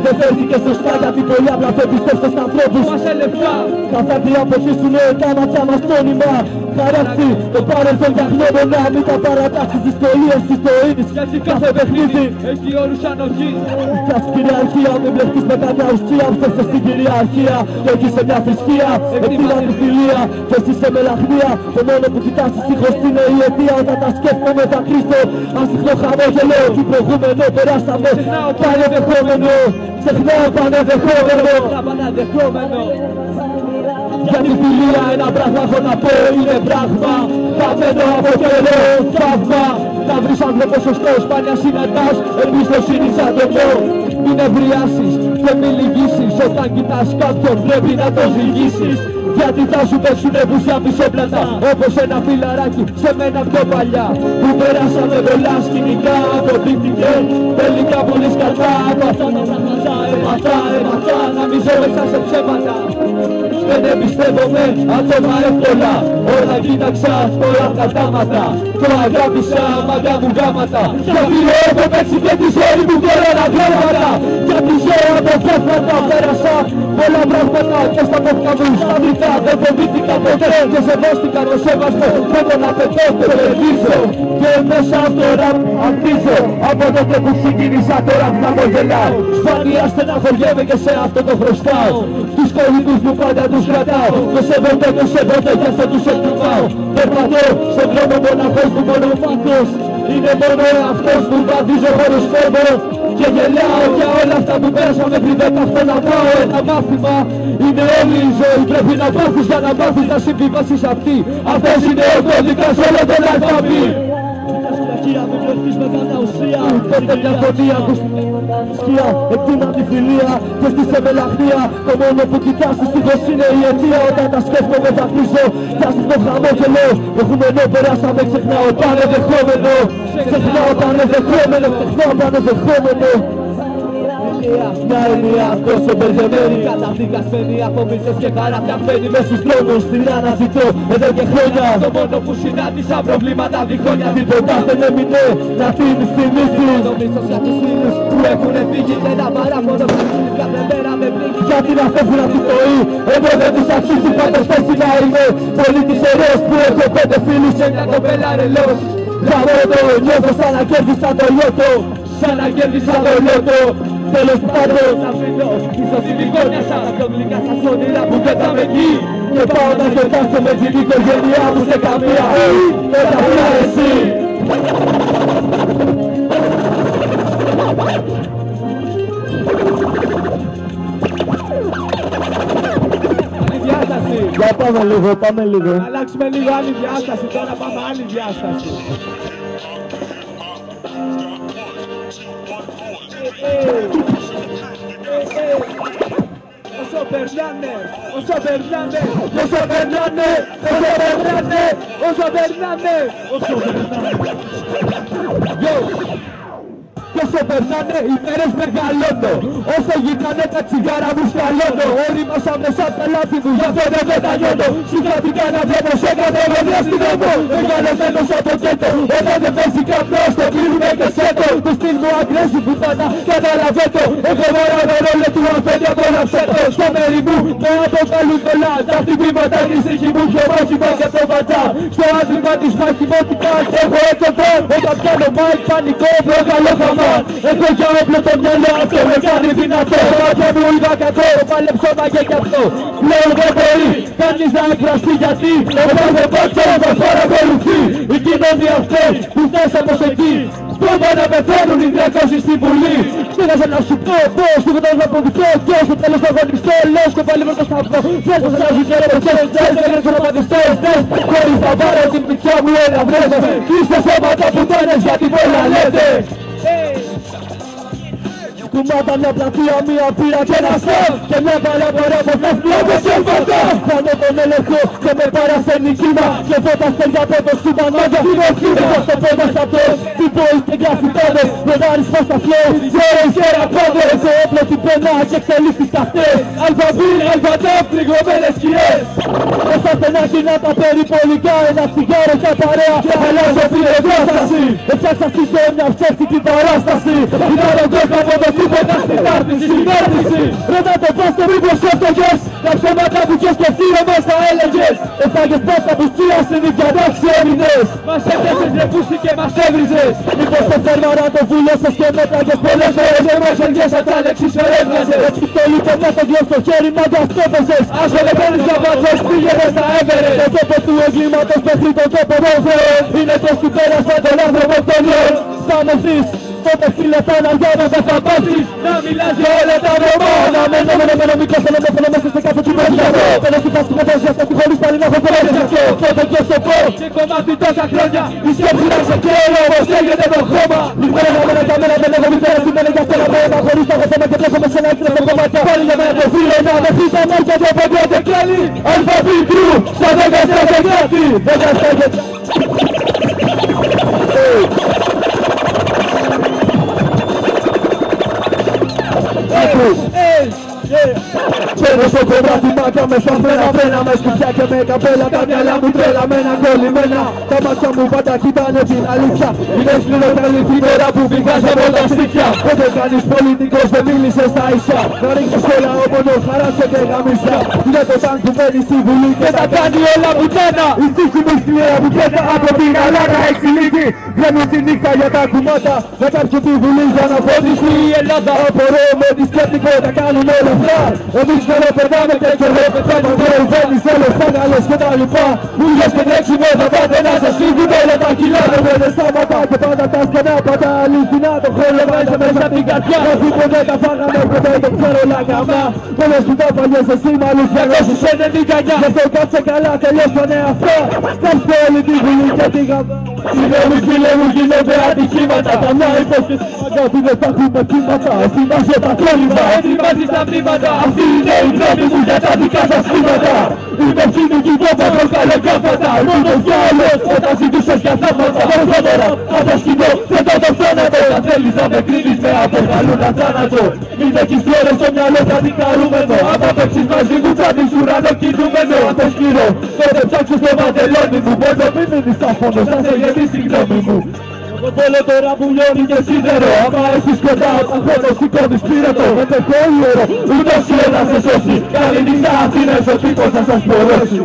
δεν φέρθηκε σωστά γιατί πολλοί απλά δεν πιστεύω στα ανθρώπους. Μας ελεφτά. Καθάτι από εκεί σου λέω τα μάτια μας τόνιμα. χαρακτή. Το παρελθόν για γνώμονα, μην τα παρατάξεις. Δυσκολίες της τοήνης, Γιατί κάθε παιχνίδι έχει όρους ανοχής. κι ας κυριαρχία, μην μπλεχτείς με κάποια ουσία. Φταίξε στην κυριαρχία και όχι σε μια θρησκεία. Εκτείναν τη φιλία και εσύ σε μελαχνία. Το μόνο που κοιτάς ησύχως είναι η αιτία. Όταν τα σκέφτομαι θα κρίστω ασυχνό χαμόγελο. Κι προηγούμενο περάσαμε πανεδεχόμενο. Ξεχνάω πανεδεχόμενο. Για τη φιλία ένα πράγμα έχω να πω, είναι πράγμα χαμένο από καιρό, θαύμα. Να βρεις άνθρωπο σωστό, σπάνια συναντάς, εμπιστοσύνη σαν το πω. Μην ευριάσεις και μην λυγίσεις, όταν κοιτάς κάποιον πρέπει να τον ζυγίσεις. Γιατί θα σου πέσουνε βουσιά πισόπλατα, όπως ένα φιλαράκι σε μένα πιο παλιά. Που περάσαμε πολλά σκηνικά, αποδείχτηκε τελικά πολύ σκατά. Από αυτά τα πράγματα έμαθα να μην ζω μέσα σε ψέματα. Δεν εμπιστεύομαι άτομα εύκολα, όλα κοίταξα τώρα κατάματα. Το αγάπησα μαγιά μου γάματα, γιατί έχω παίξει και τη ζωή μου τώρα να γράμματα. Γιατί ζω από φεύγματα, πέρασα πολλά πράγματα και στα πόδια μου σταυρικά. Δεν φοβήθηκα ποτέ και σεβάστηκα το σεβαστό. Θέλω να πετώ και κερδίζω και μέσα από το ραπ αντίζω. Από τότε που ξεκίνησα τώρα να μογελάω, σπάνια στεναχωριέμαι και σε αυτό το χρωστάω. Τους κολλητούς μου πάντα τους κρατάω, το σεβόνται και αυτό τους εκτιμάω. Περπατώ στον δρόμο μοναχός μου μονομάτος, είναι μόνο αυτός που βαδίζω χωρίς φόβο. Και γελάω για όλα αυτά που πέρασα μέχρι δέκα, αυτό να πάω ένα μάθημα. Είναι όλη η ζωή, πρέπει να πάθεις για να μάθεις να συμβιβάσεις αυτή. Αυτός είναι ο κώδικας όλων των αλφαβή. Μην πλεχτείς με κάνα ουσία, τότε μια φωνή ακουστική σκιά. Εκτείναν τη φιλία και στη σεμελαχνία. Το μόνο που κοιτάς δυστυχώς είναι η αιτία. Όταν τα σκέφτομαι θα κλείσω κι ασυχνό χαμόγελο. Προηγούμενο περάσαμε, ξεχνάω πανεδεχόμενο. Ξεχνάω πανεδεχόμενο. Μια ενία τόσο μπερδεμένη, καταδικασμένη από μίσος και χαρά φτιαχμένη μες στους δρόμους. Την αναζητώ εδώ και χρόνια, το μόνο που συνάντησα προβλήματα διχόνια. Τίποτα δεν έμεινε να την θυμίσει. Το μίσος για τους φίλους που έχουνε φύγει και ένα παράπονο ψάχνουν κάθε μέρα με πνίγει. Γιατί να φεύγουν από τη ζωή, ενώ δεν τους αξίζει πάντως θέση να είμαι πολίτης ερός που έχω 5 φίλους και μια κοπέλα ρελός. Γραμμότο, νιώθω σαν να κέρδισα το λιώτο, σαν να κέρδισα το λιώτο. Τέλος πάντων θα φύγω πίσω στη δικόνια σας, τα πιο γλυκά σας όνειρα που πέταμε εκεί. Και πάω να γιορτάσω με την οικογένειά μου σε καμία με τα εσύ. Άλλη διάσταση. Για πάμε λίγο. Αλλάξουμε λίγο άλλη διάσταση, τώρα πάμε άλλη διάσταση. Όσο περνάνε, όσο περνάνε, όσο περνάνε, όσο περνάνε, όσο περνάνε, όσο περνάνε. Κι όσο περνάνε οι μέρες μεγαλώνω, όσο γυρνάνε τα τσιγάρα μου σκαλώνω. Όριμασαμε σαν τα λάθη μου, γι' αυτό δεν τα νιώνω. Συγχαρητικά να βλέπω σε κάθε γωνία στην νόμο. Μεγαλωμένος από κέντρο, όταν δεν παίζει καπνός το κλείνουμε και σέτο. Το στυλ μου αγκρέσει πουτάνα, καταλαβαίνω. Έχω μόνο το ρόλο του αφέντη από ένα ψέτο. Στο μέρη μου με αποκαλούν πολλά, τα χτυπήματα είναι η στίχη μου πιο μάχημα και το βατζά. Στο άθλημα της μαχημότητας έχω έκοτο, όταν πιάνω μάικ πανικό προκαλώ χαμά. Έχω για όπλο το μυαλό, αυτό με κάνει δυνατό. Το μάτια μου είδα κακό, πάλεψω να και κι αυτό. Πλέον δεν μπορεί κανείς να εκφραστεί γιατί ο κάθε πάτσος θα παρακολουθεί. Η κοινωνία αυτή που φτάσαμε ως εκεί, φόβα να πεθαίνουν οι 300 στην Βουλή. Στέγαζα να σου πω πως του βετάζω να αποδειχθώ και στο τέλος θα αγωνιστώ. Λέω στο πάλι με το σταυρό, θες να σας ζητώ ρε ποιος θες, δεν χρειάζεται να πατηστώ θες. Χωρίς να πάρω την πιτιά μου ένα βρέσαι. Είστε σώματα πουτάνες γιατί πολλά λέτε. Κουμάτα μια πλατεία, μια πύρα και ένα σταφ. Και μια παραπορά που φεύγει όπως η εμφαντά. Κάνω τον έλεγχο και με παρασένει κύμα. Και φώτα στέλνει από το σύμπανάγια. Είναι κύμα, εγώ στο πόδα στα το. Τι boys και γραφιτάδες, ροδάρεις φως στα φλό. Ζώρες και ραπάδες, έχω όπλο την πένα και εξελίχθεις καυτές. Αλφαβίλ, αλφατόπ, πληγωμένες σκιές. Όσα στενάκι να τα περιπολικά, ένα τσιγάρο και παρέα. Και αλλάζω φιλεδιάσταση. Έφτιαξα στη ζωή μια ψεύτικη παράσταση. Ήταν ο κόσμο από το τίποτα στην άρτηση. Ρώτα το πάστο μήπως έφτωχες. Τα ψέματα που και σκεφτεί όμως θα έλεγε μαλάκες. Έφαγες πρώτα πουστία στην ίδια τάξη Έλληνες. Μας έπιασες ρε πούστη και μας έβριζες. Μήπως το φέρμαρα το βουλώσες και μέτραγες πολλές φορές. Εμάς έργες απ' τα λέξεις φερέβγαζες. Έτσι το λίγο με το γιο στο χέρι μα το αυτόπεσες. Ας το λεπαίνεις να πάτσες πήγαινες τα έβερες. Το τόπο του εγκλήματος μέχρι τον τόπο των θεών. Είναι το σκυπέρασμα των άνθρωπων των νέων. Θα μεθείς, τότε φίλε θα αναγκάνω δεν θα πάσεις. Να μιλάς για όλα τα βρωμά. Να μένω μικρόφωνο μέσα σε κάθε κοινωνία. Πέρα στη φάση του μετρός για αυτό που χωρίς πάλι να έχω φορές γι' αυτό. Τότε και στο πω και κομμάτι τόσα χρόνια. Η σκέψη να σε καίω όπως λέγεται το χώμα. Λιγμένα για μένα δεν έχω μητέρα σημαίνει για αυτό να πω χωρίς το έχω θέμα και τρέχομαι σε ένα έκτρεφο κομμάτια. Πάλι για μένα το φίλο να δεχθεί τα μάτια και από τότε κλέλει. Αλφαβήτρου σαν 10 και κάτι. 10 και Παίρνω στο κομμάτι μάτια με σαν φρένα με σκουφιά και με καπέλα τα μυαλά μου τρελαμένα κολλημένα. Τα μάτια μου πάντα κοιτάνε την αλήθεια. Είναι σκληρότερη την ώρα που πηγάζω από τα στήθια. Πότε κάνεις πολιτικός δεν μίλησες στα ίσια. Να ρίχνεις όλα όμονο χαράσαι και γαμίσια. Είναι το τάγκ που μένει στη βουλή και τα κάνει όλα πουτάνα. Η τύχη μου σκληρά που πέτα από την αλάκα εξηλίκη. Βγαίνουν τη νύχτα για τα κουμάτα. Να κάψουν τη βουλή για να φωτιστεί η Ελλάδα. Απορώ με τη σκέπτικο τα κάνουν όλα αυτά. Εμείς περνάμε και ξεροπετάμε βαίνεις όλες πάγαλες και τα λοιπά. Ούλες και τρέξιμο θα πάτε να σας φύγουν όλα τα κιλά. Δεν σταματά και πάντα τα σκηνά πάντα αληθινά. Το χρόνο βάζει μέσα απ' την καρδιά. Όχι ποτέ τα φάγαμε ποτέ το ξέρω λαγκαμά. Μόνος που τα παλιές εσύ μάλλον 299. Γι' αυτό κάτσε καλά τελειώσανε αυτό. Κάψτε όλη τη βουλή και τη γαμπά. Φίλε μου γίνονται ατυχήματα. Τα μια υπόσχεση αγάπη δεν θα έχουμε κύματα. Θυμάσαι τα κόλληβα. Ετοιμάζεις τα μνήματα. Αυτή είναι η τρόπη μου για τα δικά σας χρήματα. Είμαι ψήνικη κόπα προκαλώ κάφατα. Μόνος κι άλλος όταν ζητούσες για θαύματα. Προχώρα, κατασκηνώ, θέτω το θάνατο. Αν θέλεις να με κρίνεις με αποκαλούν αθάνατο. Μην έχεις φλόρες στο μυαλό κάτι χαρούμενο. Άμα παίξεις μαζί μου θα δεις ουρανό κινούμενο. Αν το σκληρώ, τότε ψάξεις το μαντελόνι μου. Μόνο μην μείνεις στα φόνος, θα σε γεμίσει η γνώμη μου. Εγώ θέλω τώρα που λιώνει και σίδερο. Άμα έχεις κοντά όταν χρόνος σηκώνεις πύρετο. Με τεχώ ιερό, ούτως ή να σε σώσει. Καλή νύχτα Αθήνες, ο τύπος θα σας πορώσει.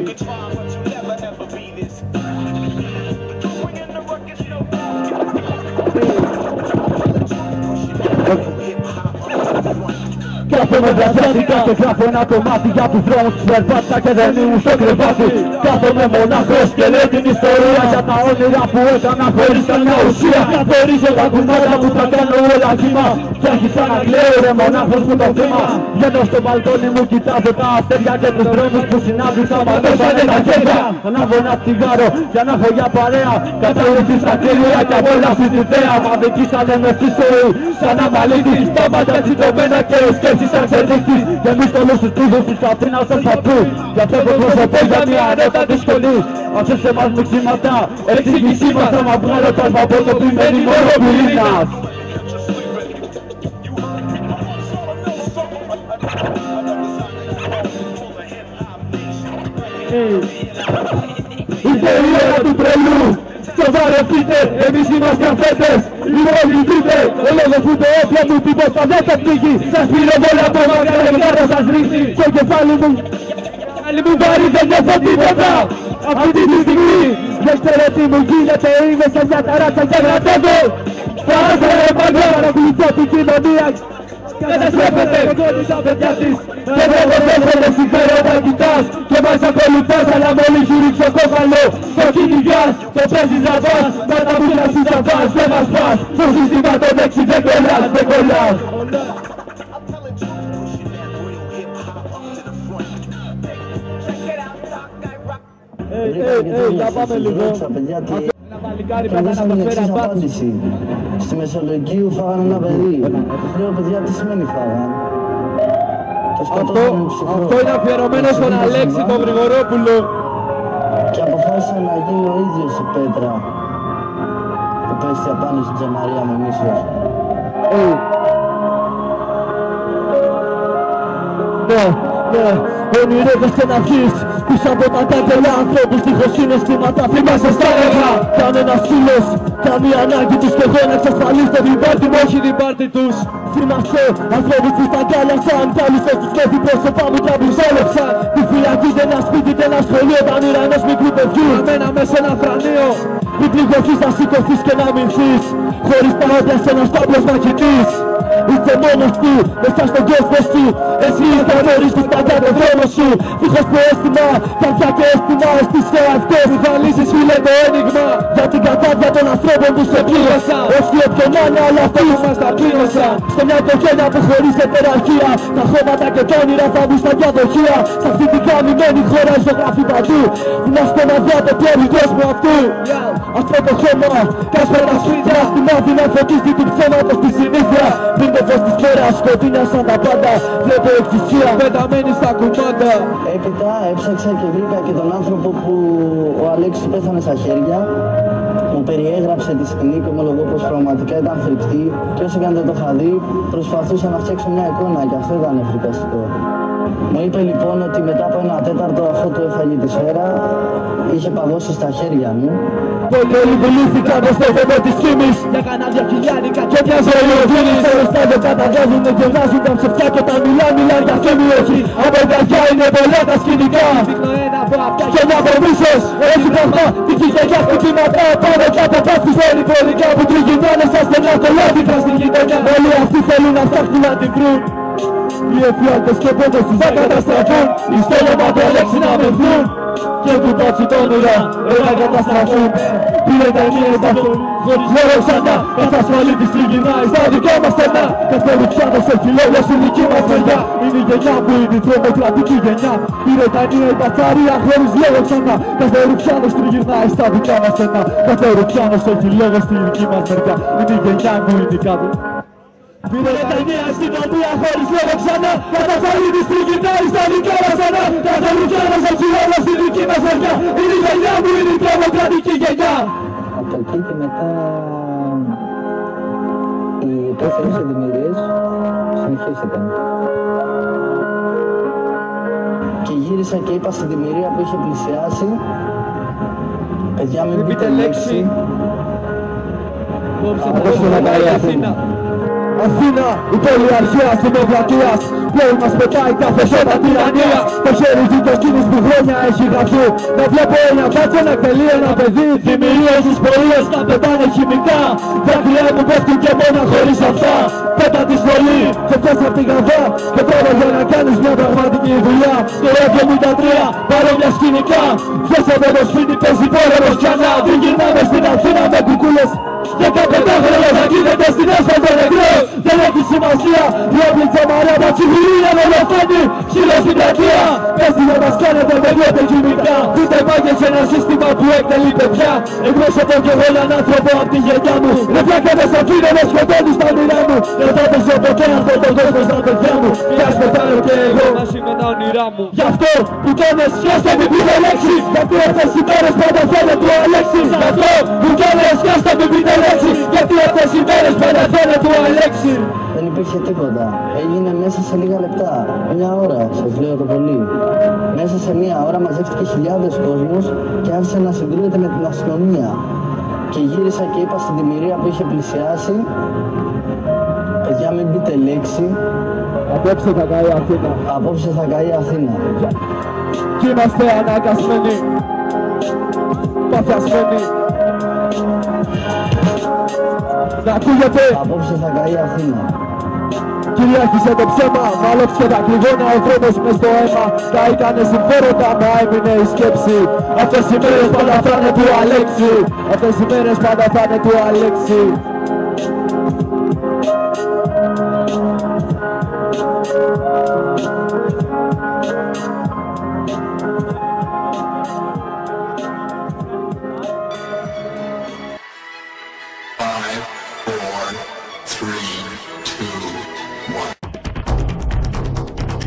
Κάθομαι βραζιάτικα και γράφω ένα κομμάτι για τους δρόμους που περπάτησα και δεν ήμουν στο κρεβάτι. Κάθομαι μονάχος και λέω την ιστορία για τα όνειρα που έκανα χωρίς καμιά ουσία. Καθορίζω τα κουμάτα που θα κάνω όλα κύμα κι άρχισα να κλαίω ρε μονάχος μου το θύμα. Βγαίνω στο μπαλκόνι μου, κοιτάζω τα αστέρια και τους δρόμους που συνάντησα μα δώσανε τα χέρια. Ανάβω ένα τσιγάρο για να έχω για παρέα. Κατάληψη στα κρύβια κι απόλαυση στη θέα. Μα δικήσανε μες στη ζωή σαν αμαλίτη. Τα μάτια τσιτωμένα και σκέψεις σαν ξεδείχτης. Και εμείς όλους τους τούδους της Αθήνας ως παππού. Γι' αυτό προσωπώ για μια ανώτατη σχολή. Αφού σε μας μιξήματα, εξήγησή μας θα μα βγάλω τα από το ποιμένη μόνο πυρήνας. Ήρθε η ώρα του τρελού. Σοβαρευτείτε, εμείς είμαστε αφέτες. Λιμωγηθείτε, ολογωθείτε όποια μου τίποτα δεν θα πνίγει. Σας πυροβόλα από μαγαρεμιά θα σας ρίχνει. Στο κεφάλι μου, μου πάρει δεν νιώθω τίποτα. Αυτή τη στιγμή, δεν ξέρω τι μου γίνεται. Είμαι σε μια ταράτσα και γρατεύω. Θα άθερε παγκό, παρακολουθώ την κοινωνία. Καταστρέφεται κοντώνει τα παιδιά της. Δεν προποδεύονται συμφέροντα κοιτάς. Και μας ακολουθάς αλλά μόλις σου ρίξω κόκαλο. Το κυνηγάς, το παίζεις να πας. Μα τα πουλάς σου θα πας, δεν μας πας. Στο σύστημα το δέξι δεν κολλάς, δεν κολλάς. Να πάμε λίγο. Ένα παλικάρι μετά να προσφέρει απάντηση. Στη Μεσολογγίου φάγανε ένα παιδί. Λέω παιδιά τι σημαίνει φάγανε. Αυτό είναι αφιερωμένο στον Αλέξη τον Γρηγορόπουλο. Και αποφάσισα να γίνει ο ίδιος η πέτρα που πέφτει απάνω στην τζαμαρία με μίσος. Ονειρεύεσαι να βγεις πίσω από τα κάγκελα ανθρώπους δίχως συναισθήματα. Θυμάσαι στα έργα. Κανένας φίλος, καμία ανάγκη τους και εγώ να εξασφαλίσετε την πάρτι μου, όχι την πάρτι τους. Θυμάσαι ανθρώπους που τα γκάλιασαν κι άλλους όσους και πρόσωπά μου τα μπουζέλεψαν. Τη φυλακή δείτε ένα σπίτι και ένα σχολείο, τα όνειρα ενός μικρού παιδιού. Αμένα μες σε ένα θρανείο. Μην πληγωθείς, να σηκωθείς και να μηνθείς, χωρίς τα όρια σε ένας τόπλος να κοιτείς. Είσαι μόνος του, μέσα στον κόσμο σου. Εσύ καθορίζεις πάντα τον δρόμο σου. Δίχως προαίσθημα, καρδιά και αίσθημα, έστησε αυτό. Που θα λύσεις φίλε το ένιγμα. Για την κατάδια των ανθρώπων που σε πλήρωσαν. Όχι όποιον να είναι, αλλά αυτοί που μας τα πλήρωσαν. Σε μια οικογένεια που χωρίζεται ιεραρχία, τα χώματα και τα όνειρα θα μπουν στα διαδοχεία. Σ' αυτή την καμημένη χώρα ζωγράφει παντού. Είμαστε μαδιά το πλέρι κόσμο αυτού. Αυτό το χώμα, κάσπε τα σπίτια. Στην άδεια φωτίζει του ψέματος στη συνήθεια. Πριν το φως της μέρας σκοτεινιά σαν τα πάντα. Βλέπω εξουσία Πεταμένη στα κουμάντα. Έπειτα έψαξα και βρήκα και τον άνθρωπο που ο Αλέξης πέθανε στα χέρια. Μου περιέγραψε τη σκηνή και ομολογώ πως πραγματικά ήταν φρικτή. Και όσο και αν δεν το είχα δει, προσπαθούσα να φτιάξω μια εικόνα και αυτό ήταν φρικαστικό. Μου είπε λοιπόν ότι μετά από 1/4 αφού του έφαγε τη σφαίρα, είχε παγώσει στα χέρια μου. Πολλοί πουλήθηκαν στο φόβο της φήμης. Για κανάλια χιλιάρικα Και μια ζωή οδύνης. Όλες τα δεν καταγράφουνε και βγάζουν τα ψευτιά και τα μιλάνε για φήμη όχι. Από καρδιά είναι πολλά τα σκηνικά. Δείχνω ένα από αυτά Και ένα από μίσος, όχι πραγμά. Την κυριαρχιά χτυπήματα πάνω και από πάθους περιπολικά που τριγυρνάνε σαν στενά κολλάδικα στην γειτονιά. Όλοι αυτοί θέλουν να φτιάχνουν να την βρουν. Οι εφιάλτες και πόντες τους θα καταστραφούν. Οι στέλνωμα του Αλέξη να μεθούν. Και του πάτσι τ' όνειρα να καταστραφούν. Πήρε τα ενίες τα χωρίς λόγο ξανά. Καθ' ασφαλή της τριγυρνάει στα δικά μας στενά. Κάθε Ρουφιάνος έχει λόγο στη δική μας μεριά. Είναι η γενιά που είναι η τρομοκρατική γενιά. Πήρε τα ενία η πατσαρία χωρίς λόγο ξανά. Κάθε Ρουφιάνος τριγυρνάει στα δικά μας στενά. Κάθε Ρουφιάνος έχει λόγο στη δική μας μεριά. Είναι η γενιά που είναι η κάτω. Πήρε τα ενία αστυνομία χωρίς λόγο ξανά. Κατά φαλή της τριγυρνάει στα δικά μας στενά. Κάθε Ρουφιάνος έχει λόγο στη δική μας μεριά. Είναι η γενιά που είναι η τρομοκρατική γενιά. Από εκεί και μετά οι επέφερες ευημερίες συνεχίστηκαν. Και γύρισα και είπα στην τιμηρία που είχε πλησιάσει, παιδιά μην πείτε λέξη. Απόψε να πάει η Αθήνα. Αθήνα, η πόλη αρχαίας δημοκρατίας. Πλέον μας πετάει κάθε σώτα τυραννίας. Το χέρι δικαιοσύνης που χρόνια έχει γραφεί. Να βλέπω ένα μπάτσο να εκτελεί ένα παιδί. Δημιουργίες στις πορείες να πετάνε χημικά. Δάκρυα μου πέφτουν και μόνα χωρίς αυτά. Πέτα τη σχολή και πιάσ' απ' την γαβά. Και τώρα για να κάνεις μια πραγματική δουλειά. Το F73 παρόμοια σκηνικά. Βγες από το σπίτι παίζει πόλεμος ξανά. Δεν γυρνάμε στην Αθήνα με κουκούλες. Και καπετάχρονο θα γίνεται στην άσφαλτο νεκρό. Δεν έχει σημασία, η όπλη τσαμαρά μα τσιγουρίνια με λοφένει. Ξύλο στην πλατεία, πες τι να μας κάνετε με διότε χημικά. Ούτε μάγες ένα σύστημα που εκτελεί παιδιά. Εκπρόσωπο κι εγώ έναν άνθρωπο απ' τη γενιά μου. Ρε πλάκα με σ' αφήνω με σκοτώνεις τα όνειρά μου. Δεν θα παίζω ποτέ αυτό τον κόσμο στα παιδιά μου. Κι ας πεθάνω κι εγώ Μαζί με τα όνειρά μου. γι' αυτό που κάνες σκάστε μην πείτε λέξη. Γιατί αυτές οι μέρες πάντα φαίνεται του Αλέξη. Γι' αυτό που κάνες σκάστε μην πείτε λέξη. Γιατί αυτές οι μέρες πάντα φαίνεται του Αλέξη. Δεν υπήρχε τίποτα. Έγινε μέσα σε λίγα λεπτά. Μια ώρα, σας λέω το πολύ. Μέσα σε μια ώρα μαζεύτηκε χιλιάδες κόσμος και άρχισε να συγκρούεται με την αστυνομία. Και γύρισα και είπα στην τιμηρία που είχε πλησιάσει, παιδιά μην πείτε λέξη. Απόψε θα καεί η Αθήνα. Απόψε θα καεί η Αθήνα. Κι είμαστε αναγκασμένοι, παθιασμένοι. Να ακούγεται, Απόψε θα καεί η Αθήνα. κυριάρχησε το ψέμα. Μάλλον και τα κλειδώνα ο δρόμος μες στο αίμα. Καήκανε συμφέροντα, μα έμεινε η σκέψη. Αυτές οι μέρες πάντα θα είναι του Αλέξη. Αυτές οι μέρες πάντα θα είναι του Αλέξη.